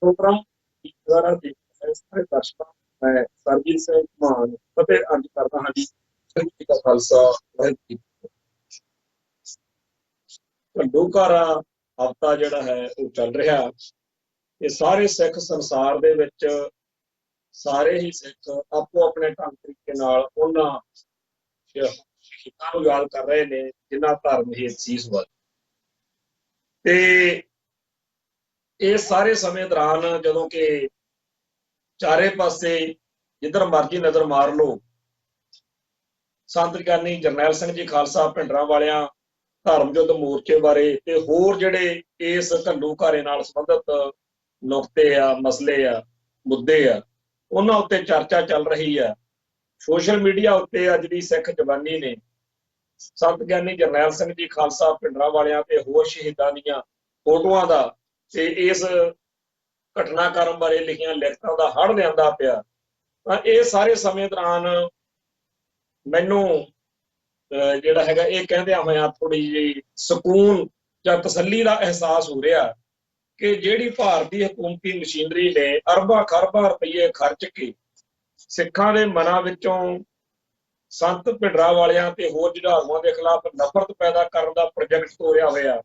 Programme द्वारा देखा है सारे दर्शकों मैं सरजीत सिंह मान फतेह अर्ज करता हाँ जी। वाहिगुरू जी का खालसा वाहिगुरू जी ਘੱਡੂਘਾਰਾ ਹਫ਼ਤਾ ਜਿਹੜਾ ਹੈ ਉਹ ਚੱਲ ਰਿਹਾ। ਇਹ ਸਾਰੇ ਸਿੱਖ ਸੰਸਾਰ ਦੇ ਵਿੱਚ ਸਾਰੇ ਹੀ ਸਿੱਖ ਆਪੋ ਆਪਣੇ ਢੰਗ ਤਰੀਕੇ ਨਾਲ ਉਹਨਾਂ ਸ਼ਹੀਦਾਂ ਨੂੰ ਯਾਦ ਕਰ ਰਹੇ ਨੇ ਜਿਨ੍ਹਾਂ ਧਰਮ ਹੇਤ ਸੀਸ ਵਾਰ। ਤੇ ਇਹ ਸਾਰੇ ਸਮੇਂ ਦੌਰਾਨ ਜਦੋਂ ਕਿ ਚਾਰੇ ਪਾਸੇ ਜਿੱਧਰ ਮਰਜੀ ਨਜ਼ਰ ਮਾਰ ਲਓ ਸੰਤ ਗਿਆਨੀ ਜਰਨੈਲ ਸਿੰਘ ਜੀ ਖਾਲਸਾ ਭਿੰਡਰਾਂ ਵਾਲਿਆਂ ਧਰਮ ਯੁੱਧ ਮੋਰਚੇ ਬਾਰੇ ਤੇ ਹੋਰ ਜਿਹੜੇ ਇਸ ਘੱਲੂਘਾਰੇ ਨਾਲ ਸੰਬੰਧਿਤ ਨੁਕਤੇ ਆ ਮਸਲੇ ਆ ਮੁੱਦੇ ਆ ਉਹਨਾਂ ਉੱਤੇ ਚਰਚਾ ਚੱਲ ਰਹੀ ਆ। ਸੋਸ਼ਲ ਮੀਡੀਆ ਉੱਤੇ ਅੱਜ ਦੀ ਸਿੱਖ ਜਵਾਨੀ ਨੇ ਸੰਤ ਗਿਆਨੀ ਜਰਨੈਲ ਸਿੰਘ ਜੀ ਖਾਲਸਾ ਭਿੰਡਰਾਂ ਵਾਲਿਆਂ ਤੇ ਹੋਰ ਸ਼ਹੀਦਾਂ ਦੀਆਂ ਫੋਟੋਆਂ ਦਾ ਤੇ ਇਸ ਘਟਨਾਕ੍ਰਮ ਬਾਰੇ ਲਿਖੀਆਂ ਲਿਖਤਾਂ ਦਾ ਹੜ੍ਹ ਲਿਆਂਦਾ ਪਿਆ। ਤਾਂ ਇਹ ਸਾਰੇ ਸਮੇਂ ਦੌਰਾਨ ਮੈਨੂੰ ਜਿਹੜਾ ਹੈਗਾ ਇਹ ਕਹਿੰਦਿਆਂ ਹੋਇਆਂ ਥੋੜੀ ਜਿਹੀ ਸਕੂਨ ਜਾਂ ਤਸੱਲੀ ਦਾ ਅਹਿਸਾਸ ਹੋ ਰਿਹਾ ਕਿ ਜਿਹੜੀ ਭਾਰਤੀ ਹਕੂਮਤੀ ਮਸ਼ੀਨਰੀ ਨੇ ਅਰਬਾਂ ਖਰਬਾਂ ਰੁਪਈਏ ਖਰਚ ਕੇ ਸਿੱਖਾਂ ਦੇ ਮਨਾਂ ਵਿੱਚੋਂ ਸੰਤ ਭਿੰਡਰਾਂ ਵਾਲਿਆਂ ਤੇ ਹੋਰ ਜੁਝਾਰੂਆਂ ਦੇ ਖਿਲਾਫ ਨਫ਼ਰਤ ਪੈਦਾ ਕਰਨ ਦਾ ਪ੍ਰੋਜੈਕਟ ਤੋਰਿਆ ਹੋਇਆ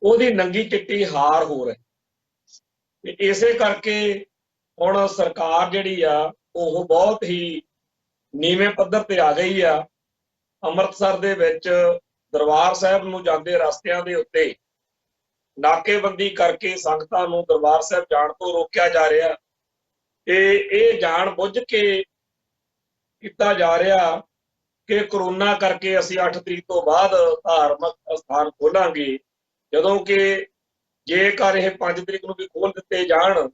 ਉਹਦੀ ਨੰਗੀ ਚਿੱਟੀ ਹਾਰ ਹੋ ਰਹੀ। ਤੇ ਇਸੇ ਕਰਕੇ ਹੁਣ ਸਰਕਾਰ ਜਿਹੜੀ ਆ ਉਹ ਬਹੁਤ ਹੀ ਨੀਵੇਂ ਪੱਧਰ ਤੇ ਆ ਗਈ ਆ। ਅੰਮ੍ਰਿਤਸਰ ਦੇ ਵਿੱਚ ਦਰਬਾਰ ਸਾਹਿਬ ਨੂੰ ਜਾਂਦੇ ਰਸਤਿਆਂ ਦੇ ਉੱਤੇ ਨਾਕੇਬੰਦੀ ਕਰਕੇ ਸੰਗਤਾਂ ਨੂੰ ਦਰਬਾਰ ਸਾਹਿਬ ਜਾਣ ਤੋਂ ਰੋਕਿਆ ਜਾ ਰਿਹਾ ਤੇ ਇਹ ਜਾਣ ਬੁੱਝ ਕੇ ਕੀਤਾ ਜਾ ਰਿਹਾ ਕਿ ਕਰੋਨਾ ਕਰਕੇ ਅਸੀਂ 8 ਤਰੀਕ ਤੋਂ ਬਾਅਦ ਧਾਰਮਿਕ ਸਥਾਨ ਖੋਲਾਂਗੇ, ਜਦੋਂ ਕਿ ਜੇਕਰ ਇਹ 5 ਤਰੀਕ ਨੂੰ ਵੀ ਖੋਲ ਦਿੱਤੇ ਜਾਣ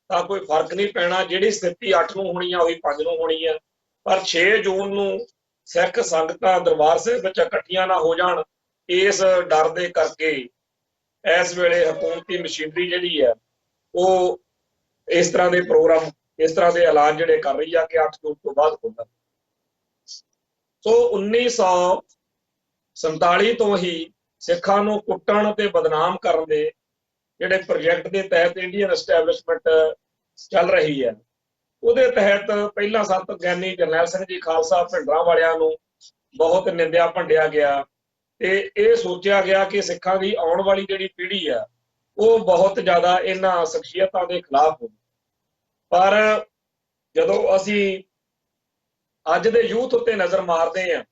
ਤਾਂ ਕੋਈ ਫਰਕ ਨਹੀਂ ਪੈਣਾ। ਜਿਹੜੀ ਸਥਿਤੀ 8 ਨੂੰ ਹੋਣੀ ਆ ਉਹੀ 5 ਨੂੰ ਹੋਣੀ ਆ। ਪਰ 6 ਜੂਨ ਨੂੰ ਸਿੱਖ ਸੰਗਤਾਂ ਦਰਬਾਰ ਸਾਹਿਬ ਵਿੱਚ ਇਕੱਠੀਆਂ ਨਾ ਹੋ ਜਾਣ ਇਸ ਡਰ ਦੇ ਕਰਕੇ ਇਸ ਵੇਲੇ ਹਕੂਮਤੀ ਮਸ਼ੀਨਰੀ ਜਿਹੜੀ ਹੈ ਉਹ ਇਸ ਤਰ੍ਹਾਂ ਦੇ ਪ੍ਰੋਗਰਾਮ ਇਸ ਤਰ੍ਹਾਂ ਦੇ ਐਲਾਨ ਜਿਹੜੇ ਕਰ ਰਹੀ ਆ ਕਿ 8 ਜੂਨ ਤੋਂ ਬਾਅਦ ਖੁੱਲ੍ਹਣ। ਸੋ 1947 ਤੋਂ ਹੀ ਸਿੱਖਾਂ ਨੂੰ ਕੁੱਟਣ ਤੇ ਬਦਨਾਮ ਕਰਨ ਦੇ ਜਿਹੜੇ ਪ੍ਰੋਜੈਕਟ ਦੇ ਤਹਿਤ ਇੰਡੀਅਨ ਐਸਟੈਬਲਿਸ਼ਮੈਂਟ ਚੱਲ ਰਹੀ ਹੈ ਉਹਦੇ ਤਹਿਤ ਪਹਿਲਾਂ ਸੰਤ ਗਿਆਨੀ ਜਰਨੈਲ ਸਿੰਘ ਜੀ ਖਾਲਸਾ ਭਿੰਡਰਾਂ ਵਾਲਿਆਂ ਨੂੰ ਬਹੁਤ ਨਿੰਦਿਆ ਭੰਡਿਆ ਗਿਆ ਤੇ ਇਹ ਸੋਚਿਆ ਗਿਆ ਕਿ ਸਿੱਖਾਂ ਦੀ ਆਉਣ ਵਾਲੀ ਜਿਹੜੀ ਪੀੜ੍ਹੀ ਆ ਉਹ ਬਹੁਤ ਜ਼ਿਆਦਾ ਇਹਨਾਂ ਸ਼ਖਸੀਅਤਾਂ ਦੇ ਖਿਲਾਫ ਹੋਈ। ਪਰ ਜਦੋਂ ਅਸੀਂ ਅੱਜ ਦੇ ਯੂਥ ਉੱਤੇ ਨਜ਼ਰ ਮਾਰਦੇ ਹਾਂ,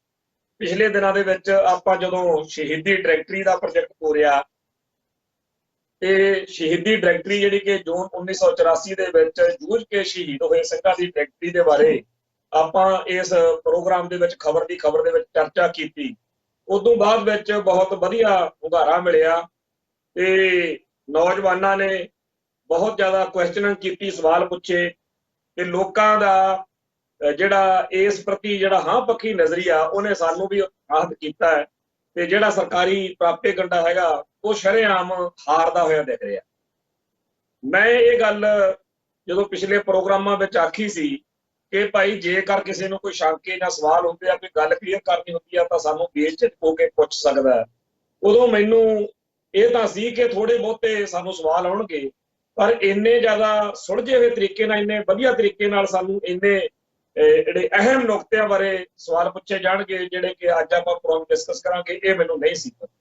ਪਿਛਲੇ ਦਿਨਾਂ ਦੇ ਵਿੱਚ ਆਪਾਂ ਜਦੋਂ ਸ਼ਹੀਦੀ ਡਾਇਰੈਕਟਰੀ ਦਾ ਪ੍ਰੋਜੈਕਟ ਤੋਰਿਆ ਤੇ ਸ਼ਹੀਦੀ ਡਾਇਰੈਕਟਰੀ ਜਿਹੜੀ ਕਿ ਜੂਨ 1984 ਦੇ ਵਿੱਚ ਜੂਝ ਕੇ ਸ਼ਹੀਦ ਹੋਏ ਸਿੰਘਾਂ ਦੀ ਡਾਇਰੈਕਟਰੀ ਦੇ ਬਾਰੇ ਆਪਾਂ ਇਸ ਪ੍ਰੋਗਰਾਮ ਦੇ ਵਿੱਚ ਖਬਰ ਦੇ ਵਿੱਚ ਚਰਚਾ ਕੀਤੀ। ਉਦੋਂ ਬਾਅਦ ਵਿੱਚ ਬਹੁਤ ਵਧੀਆ ਹੁੰਗਾਰਾ ਮਿਲਿਆ ਤੇ ਨੌਜਵਾਨਾਂ ਨੇ ਬਹੁਤ ਜ਼ਿਆਦਾ ਕੁਐਸਚਨਿੰਗ ਕੀਤੀ, ਸਵਾਲ ਪੁੱਛੇ ਤੇ ਲੋਕਾਂ ਦਾ ਜਿਹੜਾ ਇਸ ਪ੍ਰਤੀ ਜਿਹੜਾ ਹਾਂ ਪੱਖੀ ਨਜ਼ਰੀਆ ਉਹਨੇ ਸਾਨੂੰ ਵੀ ਉਤਸ਼ਾਹਿਤ ਕੀਤਾ ਹੈ ਤੇ ਜਿਹੜਾ ਸਰਕਾਰੀ ਪ੍ਰਾਪੇਗੰਡਾ ਹੈਗਾ ਉਹ ਸ਼ਰੇਆਮ ਹਾਰਦਾ ਹੋਇਆ ਦਿਖ ਰਿਹਾ। ਮੈਂ ਇਹ ਗੱਲ ਜਦੋਂ ਪਿਛਲੇ ਪ੍ਰੋਗਰਾਮਾਂ ਵਿੱਚ ਆਖੀ ਸੀ ਕਿ ਭਾਈ ਜੇਕਰ ਕਿਸੇ ਨੂੰ ਕੋਈ ਸ਼ੰਕੇ ਜਾਂ ਸਵਾਲ ਹੁੰਦੇ ਆ, ਕੋਈ ਗੱਲ ਕਲੀਅਰ ਕਰਨੀ ਹੁੰਦੀ ਆ ਤਾਂ ਸਾਨੂੰ ਬੇਝਿਜਕ ਹੋ ਕੇ ਪੁੱਛ ਸਕਦਾ ਹੈ। ਉਦੋਂ ਮੈਨੂੰ ਇਹ ਤਾਂ ਸੀ ਕਿ ਥੋੜੇ ਬਹੁਤੇ ਸਾਨੂੰ ਸਵਾਲ ਆਉਣਗੇ ਪਰ ਇੰਨੇ ਜ਼ਿਆਦਾ ਸੁਲਝੇ ਹੋਏ ਤਰੀਕੇ ਨਾਲ ਇੰਨੇ ਵਧੀਆ ਤਰੀਕੇ ਨਾਲ ਸਾਨੂੰ ਇੰਨੇ ਜਿਹੜੇ ਅਹਿਮ ਨੁਕਤਿਆਂ ਬਾਰੇ ਸਵਾਲ ਪੁੱਛੇ ਜਾਣਗੇ ਜਿਹੜੇ ਕਿ ਅੱਜ ਆਪਾਂ ਪ੍ਰੋਗਰਾਮ ਡਿਸਕਸ ਕਰਾਂਗੇ, ਇਹ ਮੈਨੂੰ ਨਹੀਂ ਸੀ ਪਤਾ।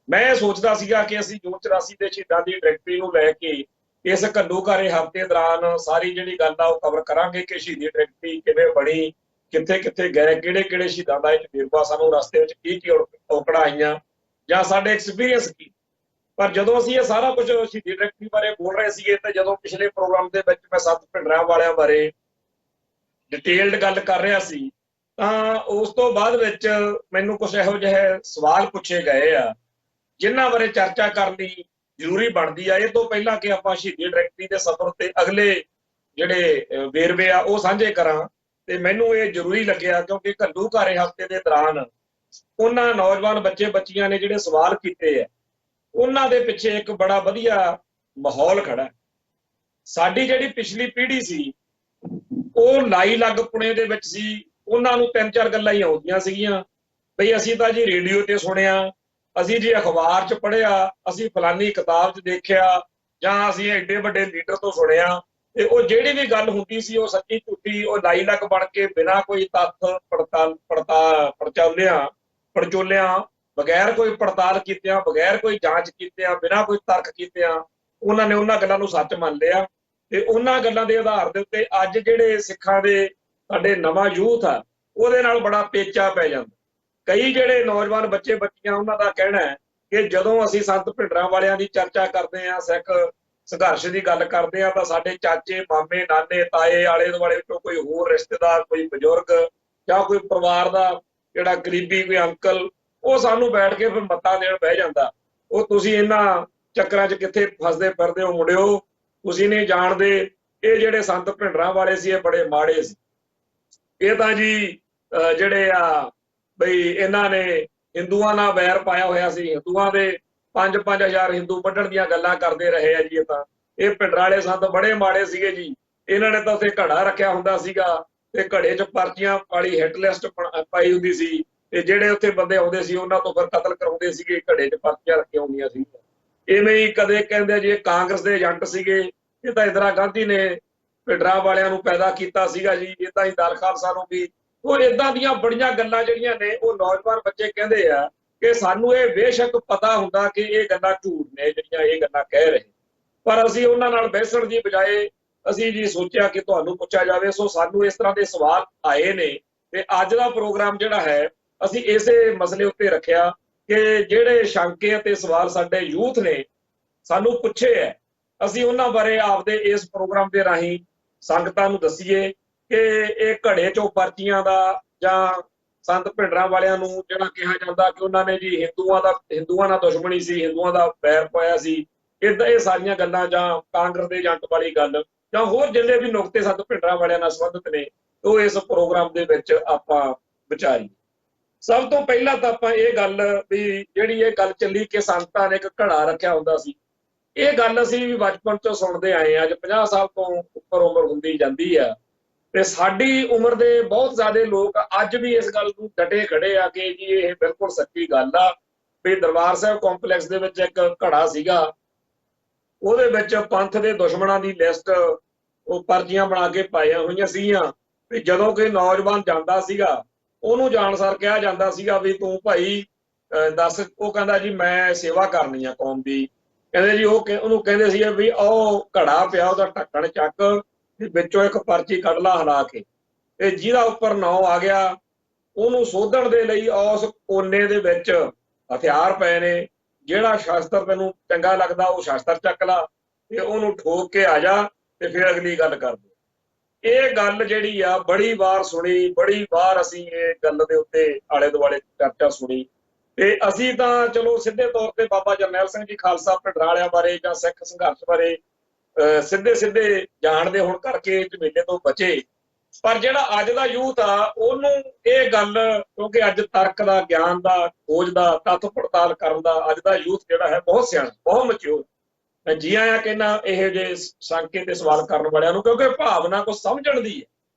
ਮੈਂ ਸੋਚਦਾ ਸੀਗਾ ਕਿ ਅਸੀਂ ਜੂਨ 84 ਦੇ ਸ਼ਹੀਦਾਂ ਦੀ ਡਾਇਰੈਕਟਰੀ ਨੂੰ ਲੈ ਕੇ ਇਸ ਘੱਲੂਘਾਰੇ ਹਫ਼ਤੇ ਦੌਰਾਨ ਸਾਰੀ ਜਿਹੜੀ ਗੱਲ ਆ ਉਹ ਕਵਰ ਕਰਾਂਗੇ ਕਿ ਸ਼ਹੀਦੀ ਡਾਇਰੈਕਟਰੀ ਕਿਵੇਂ ਬਣੀ, ਕਿੱਥੇ ਕਿੱਥੇ ਗਏ, ਕਿਹੜੇ ਕਿਹੜੇ ਸ਼ਹੀਦਾਂ ਦਾ ਇਹ ਤਜਰਬਾ ਸਾਨੂੰ ਰਸਤੇ ਵਿੱਚ ਕੀ ਕੀ ਔਕੜਾਂ ਆਈਆਂ ਜਾਂ ਸਾਡੇ ਐਕਸਪੀਰੀਅੰਸ ਕੀ। ਪਰ ਜਦੋਂ ਅਸੀਂ ਇਹ ਸਾਰਾ ਕੁਝ ਸ਼ਹੀਦੀ ਡਾਇਰੈਕਟਰੀ ਬਾਰੇ ਬੋਲ ਰਹੇ ਸੀਗੇ ਤੇ ਜਦੋਂ ਪਿਛਲੇ ਪ੍ਰੋਗਰਾਮ ਦੇ ਵਿੱਚ ਮੈਂ ਸੰਤ ਭਿੰਡਰਾਂ ਵਾਲਿਆਂ ਬਾਰੇ ਡਿਟੇਲਡ ਗੱਲ ਕਰ ਰਿਹਾ ਸੀ ਤਾਂ ਉਸ ਤੋਂ ਬਾਅਦ ਵਿੱਚ ਮੈਨੂੰ ਕੁਝ ਇਹੋ ਜਿਹੇ ਸਵਾਲ ਪੁੱਛੇ ਗਏ ਆ ਜਿਨ੍ਹਾਂ ਬਾਰੇ ਚਰਚਾ ਕਰਨੀ ਜ਼ਰੂਰੀ ਬਣਦੀ ਆ। ਇਹ ਤੋਂ ਪਹਿਲਾਂ ਕਿ ਆਪਾਂ ਸ਼ਹੀਦੀ ਡਾਇਰੈਕਟਰੀ ਦੇ ਸਫ਼ਰ ਤੇ ਅਗਲੇ ਜਿਹੜੇ ਵੇਰਵੇ ਆ ਉਹ ਸਾਂਝੇ ਕਰਾਂ ਤੇ ਮੈਨੂੰ ਇਹ ਜ਼ਰੂਰੀ ਲੱਗਿਆ ਕਿਉਂਕਿ ਘੱਲੂਘਾਰੇ ਹਫ਼ਤੇ ਦੇ ਦੌਰਾਨ ਉਹਨਾਂ ਨੌਜਵਾਨ ਬੱਚੇ ਬੱਚੀਆਂ ਨੇ ਜਿਹੜੇ ਸਵਾਲ ਕੀਤੇ ਆ ਉਹਨਾਂ ਦੇ ਪਿੱਛੇ ਇੱਕ ਬੜਾ ਵਧੀਆ ਮਾਹੌਲ ਖੜਾ। ਸਾਡੀ ਜਿਹੜੀ ਪਿਛਲੀ ਪੀੜ੍ਹੀ ਸੀ ਉਹ ਲਾਈ ਲੱਗ ਪੁਣੇ ਦੇ ਵਿੱਚ ਸੀ, ਉਹਨਾਂ ਨੂੰ 3-4 ਗੱਲਾਂ ਹੀ ਆਉਂਦੀਆਂ ਸੀਗੀਆਂ ਬਈ ਅਸੀਂ ਤਾਂ ਜੀ ਰੇਡੀਓ ਤੇ ਸੁਣਿਆ, ਅਸੀਂ ਜੀ ਅਖਬਾਰ 'ਚ ਪੜ੍ਹਿਆ, ਅਸੀਂ ਫਲਾਨੀ ਕਿਤਾਬ 'ਚ ਦੇਖਿਆ, ਜਾਂ ਅਸੀਂ ਐਡੇ ਵੱਡੇ ਲੀਡਰ ਤੋਂ ਸੁਣਿਆ ਤੇ ਉਹ ਜਿਹੜੀ ਵੀ ਗੱਲ ਹੁੰਦੀ ਸੀ ਉਹ ਸੱਚੀ ਝੂਠੀ ਉਹ ਲਾਈ ਲੱਗ ਬਣ ਕੇ ਬਿਨਾਂ ਕੋਈ ਤੱਥ ਪੜਚੋਲਿਆਂ ਬਗੈਰ ਕੋਈ ਪੜਤਾਲ ਕੀਤਿਆਂ ਬਗੈਰ ਕੋਈ ਜਾਂਚ ਕੀਤਿਆਂ ਬਿਨਾਂ ਕੋਈ ਤਰਕ ਕੀਤਿਆਂ ਉਹਨਾਂ ਨੇ ਉਹਨਾਂ ਗੱਲਾਂ ਨੂੰ ਸੱਚ ਮੰਨ ਲਿਆ ਤੇ ਉਹਨਾਂ ਗੱਲਾਂ ਦੇ ਆਧਾਰ ਦੇ ਉੱਤੇ ਅੱਜ ਜਿਹੜੇ ਸਿੱਖਾਂ ਦੇ ਸਾਡੇ ਨਵਾਂ ਯੂਥ ਆ ਉਹਦੇ ਨਾਲ ਬੜਾ ਪੇਚਾ ਪੈ ਜਾਂਦਾ। ਕਈ ਜਿਹੜੇ ਨੌਜਵਾਨ ਬੱਚੇ ਬੱਚੀਆਂ ਉਹਨਾਂ ਦਾ ਕਹਿਣਾ ਹੈ ਕਿ ਜਦੋਂ ਅਸੀਂ ਸੰਤ ਭਿੰਡਰਾਂਵਾਲਿਆਂ ਦੀ ਚਰਚਾ ਕਰਦੇ ਹਾਂ ਸਿੱਖ ਸੰਘਰਸ਼ ਦੀ ਗੱਲ ਕਰਦੇ ਆ ਤਾਂ ਸਾਡੇ ਚਾਚੇ ਮਾਮੇ ਨਾਨੇ ਤਾਏ ਆਲੇ ਦੁਆਲੇ ਤੋਂ ਕੋਈ ਹੋਰ ਰਿਸ਼ਤੇਦਾਰ ਕੋਈ ਬਜ਼ੁਰਗ ਜਾਂ ਕੋਈ ਪਰਿਵਾਰ ਦਾ ਜਿਹੜਾ ਗਰੀਬੀ ਕੋਈ ਅੰਕਲ ਉਹ ਸਾਨੂੰ ਬੈਠ ਕੇ ਫਿਰ ਮੱਤਾ ਦੇਣ ਬਹਿ ਜਾਂਦਾ। ਉਹ ਤੁਸੀਂ ਇਹਨਾਂ ਚੱਕਰਾਂ 'ਚ ਕਿੱਥੇ ਫਸਦੇ ਫਿਰਦੇ ਹੋ ਮੁੰਡਿਓ, ਤੁਸੀਂ ਨਹੀਂ ਜਾਣਦੇ ਇਹ ਜਿਹੜੇ ਸੰਤ ਭਿੰਡਰਾਂਵਾਲੇ ਸੀ ਇਹ ਬੜੇ ਮਾੜੇ ਸੀ। ਇਹ ਤਾਂ ਜੀ ਜਿਹੜੇ ਆ ਬਈ ਇਹਨਾਂ ਨੇ ਹਿੰਦੂਆਂ ਨਾਲ ਵੈਰ ਪਾਇਆ ਹੋਇਆ ਸੀ, ਹਿੰਦੂਆਂ ਦੇ 5-5000 ਹਿੰਦੂ ਵੱਢਣ ਦੀਆਂ ਗੱਲਾਂ ਕਰਦੇ ਰਹੇ ਆ ਜੀ। ਇਹ ਭਿੰਡਰਾਂਵਾਲੇ ਸੰਤ ਬੜੇ ਮਾੜੇ ਸੀਗੇ ਜੀ। ਇਹਨਾਂ ਨੇ ਤਾਂ ਉੱਥੇ ਘੜਾ ਰੱਖਿਆ ਹੁੰਦਾ ਸੀਗਾ ਤੇ ਘੜੇ 'ਚ ਪਰਚੀਆਂ ਵਾਲੀ ਹਿੱਟ ਲਿਸਟ ਪਾਈ ਹੁੰਦੀ ਸੀ ਤੇ ਜਿਹੜੇ ਉੱਥੇ ਬੰਦੇ ਆਉਂਦੇ ਸੀ ਉਹਨਾਂ ਤੋਂ ਫਿਰ ਕਤਲ ਕਰਾਉਂਦੇ ਸੀਗੇ, ਘੜੇ 'ਚ ਪਰਚੀਆਂ ਰੱਖੀਆਂ ਹੁੰਦੀਆਂ ਸੀ। ਇਵੇਂ ਹੀ ਕਦੇ ਕਹਿੰਦੇ ਜੀ ਇਹ ਕਾਂਗਰਸ ਦੇ ਏਜੰਟ ਸੀਗੇ, ਇਹ ਤਾਂ ਇੰਦਰਾ ਗਾਂਧੀ ਨੇ ਭਿੰਡਰਾਂਵਾਲਿਆਂ ਨੂੰ ਪੈਦਾ ਕੀਤਾ ਸੀਗਾ ਜੀ, ਇਦਾਂ ਹੀ ਦਲ ਖਾਲਸਾ ਨੂੰ ਵੀ। ਉਹ ਇਦਾਂ ਦੀਆਂ ਬੜੀਆਂ ਗੱਲਾਂ ਜਿਹੜੀਆਂ ਨੇ ਉਹ ਨੌਜਵਾਨ ਬੱਚੇ ਕਹਿੰਦੇ ਆ ਕਿ ਸਾਨੂੰ ਇਹ ਬੇਸ਼ੱਕ ਪਤਾ ਹੁੰਦਾ ਕਿ ਇਹ ਗੱਲਾਂ ਝੂਠ ਨੇ ਜਿਹੜੀਆਂ ਇਹ ਗੱਲਾਂ ਕਹਿ ਰਹੇ, ਪਰ ਅਸੀਂ ਉਹਨਾਂ ਨਾਲ ਬਹਿਸਣ ਦੀ ਬਜਾਏ ਅਸੀਂ ਜੀ ਸੋਚਿਆ ਕਿ ਤੁਹਾਨੂੰ ਪੁੱਛਿਆ ਜਾਵੇ। ਸੋ ਸਾਨੂੰ ਇਸ ਤਰ੍ਹਾਂ ਦੇ ਸਵਾਲ ਆਏ ਨੇ ਤੇ ਅੱਜ ਦਾ ਪ੍ਰੋਗਰਾਮ ਜਿਹੜਾ ਹੈ ਅਸੀਂ ਇਸੇ ਮਸਲੇ ਉੱਤੇ ਰੱਖਿਆ ਕਿ ਜਿਹੜੇ ਸ਼ੰਕੇ ਅਤੇ ਸਵਾਲ ਸਾਡੇ ਯੂਥ ਨੇ ਸਾਨੂੰ ਪੁੱਛੇ ਹੈ ਅਸੀਂ ਉਹਨਾਂ ਬਾਰੇ ਆਪਦੇ ਇਸ ਪ੍ਰੋਗਰਾਮ ਦੇ ਰਾਹੀਂ ਸੰਗਤਾਂ ਨੂੰ ਦਸੀਏ ਕਿ ਇਹ ਘੜੇ 'ਚੋਂ ਪਰਚੀਆਂ ਦਾ ਜਾਂ ਸੰਤ ਭਿੰਡਰਾਂਵਾਲਿਆਂ ਨੂੰ ਜਿਹੜਾ ਕਿਹਾ ਜਾਂਦਾ ਕਿ ਉਹਨਾਂ ਨੇ ਜੀ ਹਿੰਦੂਆਂ ਨਾਲ ਦੁਸ਼ਮਣੀ ਸੀ, ਹਿੰਦੂਆਂ ਦਾ ਵੈਰ ਪਾਇਆ ਸੀ, ਇਦਾਂ ਇਹ ਸਾਰੀਆਂ ਗੱਲਾਂ ਜਾਂ ਕਾਂਗਰਸ ਦੇ ਏਜੰਟ ਵਾਲੀ ਗੱਲ ਜਾਂ ਹੋਰ ਜਿੰਨੇ ਵੀ ਨੁਕਤੇ ਸੰਤ ਭਿੰਡਰਾਂਵਾਲਿਆਂ ਨਾਲ ਸੰਬੰਧਿਤ ਨੇ ਉਹ ਇਸ ਪ੍ਰੋਗਰਾਮ ਦੇ ਵਿੱਚ ਆਪਾਂ ਵਿਚਾਰੀਏ। ਸਭ ਤੋਂ ਪਹਿਲਾਂ ਤਾਂ ਆਪਾਂ ਇਹ ਗੱਲ ਵੀ ਜਿਹੜੀ ਇਹ ਗੱਲ ਚੱਲੀ ਕਿ ਸੰਤਾਂ ਨੇ ਇੱਕ ਘੜਾ ਰੱਖਿਆ ਹੁੰਦਾ ਸੀ, ਇਹ ਗੱਲ ਅਸੀਂ ਵੀ ਬਚਪਨ ਤੋਂ ਸੁਣਦੇ ਆਏ ਆ। ਅੱਜ 50 ਸਾਲ ਤੋਂ ਉੱਪਰ ਉਮਰ ਹੁੰਦੀ ਜਾਂਦੀ ਆ ਤੇ ਸਾਡੀ ਉਮਰ ਦੇ ਬਹੁਤ ਜ਼ਿਆਦਾ ਲੋਕ ਅੱਜ ਵੀ ਇਸ ਗੱਲ ਨੂੰ ਡਟੇ ਖੜੇ ਆ ਕਿ ਜੀ ਇਹ ਬਿਲਕੁਲ ਸੱਚੀ ਗੱਲ ਆ ਵੀ ਦਰਬਾਰ ਸਾਹਿਬ ਕੰਪਲੈਕਸ ਦੇ ਵਿੱਚ ਇੱਕ ਘੜਾ ਸੀਗਾ, ਉਹਦੇ ਵਿੱਚ ਪੰਥ ਦੇ ਦੁਸ਼ਮਣਾਂ ਦੀ ਲਿਸਟ ਉਹ ਪਰਚੀਆਂ ਬਣਾ ਕੇ ਪਾਈਆਂ ਹੋਈਆਂ ਸੀਗੀਆਂ ਵੀ ਜਦੋਂ ਕੋਈ ਨੌਜਵਾਨ ਜਾਂਦਾ ਸੀਗਾ ਉਹਨੂੰ ਜਾਣਸਾਰ ਕਿਹਾ ਜਾਂਦਾ ਸੀਗਾ ਵੀ ਤੂੰ ਭਾਈ ਦੱਸ। ਉਹ ਕਹਿੰਦਾ ਜੀ ਮੈਂ ਸੇਵਾ ਕਰਨੀ ਆ ਕੌਮ ਦੀ। ਕਹਿੰਦੇ ਜੀ ਉਹਨੂੰ ਕਹਿੰਦੇ ਸੀ ਵੀ ਉਹ ਘੜਾ ਪਿਆ ਉਹਦਾ ਢੱਕਣ ਚੱਕ ਤੇ ਵਿੱਚੋਂ ਇੱਕ ਪਰਚੀ ਕੱਢ ਲਾ ਹਿਲਾ ਕੇ ਤੇ ਜਿਹਦਾ ਉੱਪਰ ਨਾਂ ਆ ਗਿਆ ਉਹਨੂੰ ਸੋਧਣ ਦੇ ਲਈ ਉਸ ਕੋਨੇ ਦੇ ਵਿੱਚ ਹਥਿਆਰ ਪਏ ਨੇ, ਜਿਹੜਾ ਸ਼ਾਸਤਰ ਤੈਨੂੰ ਚੰਗਾ ਲੱਗਦਾ ਉਹ ਸ਼ਾਸਤਰ ਚੱਕ ਲਾ ਤੇ ਉਹਨੂੰ ਠੋਕ ਕੇ ਆ ਜਾ ਤੇ ਫਿਰ ਅਗਲੀ ਗੱਲ ਕਰਦੇ। ਇਹ ਗੱਲ ਜਿਹੜੀ ਆ ਬੜੀ ਵਾਰ ਸੁਣੀ, ਬੜੀ ਵਾਰ ਅਸੀਂ ਇਹ ਗੱਲ ਦੇ ਉੱਤੇ ਆਲੇ ਦੁਆਲੇ ਚਰਚਾ ਸੁਣੀ ਤੇ ਅਸੀਂ ਤਾਂ ਚਲੋ ਸਿੱਧੇ ਤੌਰ ਤੇ ਬਾਬਾ ਜਰਨੈਲ ਸਿੰਘ ਜੀ ਖਾਲਸਾ ਭਿੰਡਰਾਂਵਾਲਿਆਂ ਬਾਰੇ ਜਾਂ ਸਿੱਖ ਸੰਘਰਸ਼ ਬਾਰੇ ਸਿੱਧੇ ਜਾਣਦੇ ਹੋਣ ਕਰਕੇ ਝਮੇਲੇ ਤੋਂ ਬਚੇ। ਪਰ ਜਿਹੜਾ ਅੱਜ ਦਾ ਯੂਥ ਆ ਉਹਨੂੰ ਇਹ ਗੱਲ ਕਿਉਂਕਿ ਅੱਜ ਤਰਕ ਦਾ, ਗਿਆਨ ਦਾ, ਖੋਜ ਦਾ, ਤੱਥ ਪੜਤਾਲ ਕਰਨ ਦਾ ਅੱਜ ਦਾ ਯੂਥ ਜਿਹੜਾ ਹੈ ਬਹੁਤ ਸਿਆਣਾ, ਬਹੁਤ ਮੈਚੁਰ। ਮੈਂ ਜੀ ਆਇਆਂ ਕਹਿੰਦਾ ਇਹੋ ਜਿਹੇ ਸ਼ੰਕੇ ਤੇ ਸਵਾਲ ਕਰਨ ਵਾਲਿਆਂ ਨੂੰ, ਕਿਉਂਕਿ ਭਾਵਨਾ ਕੁਝ ਸਮਝਣ ਦੀ ਹੈ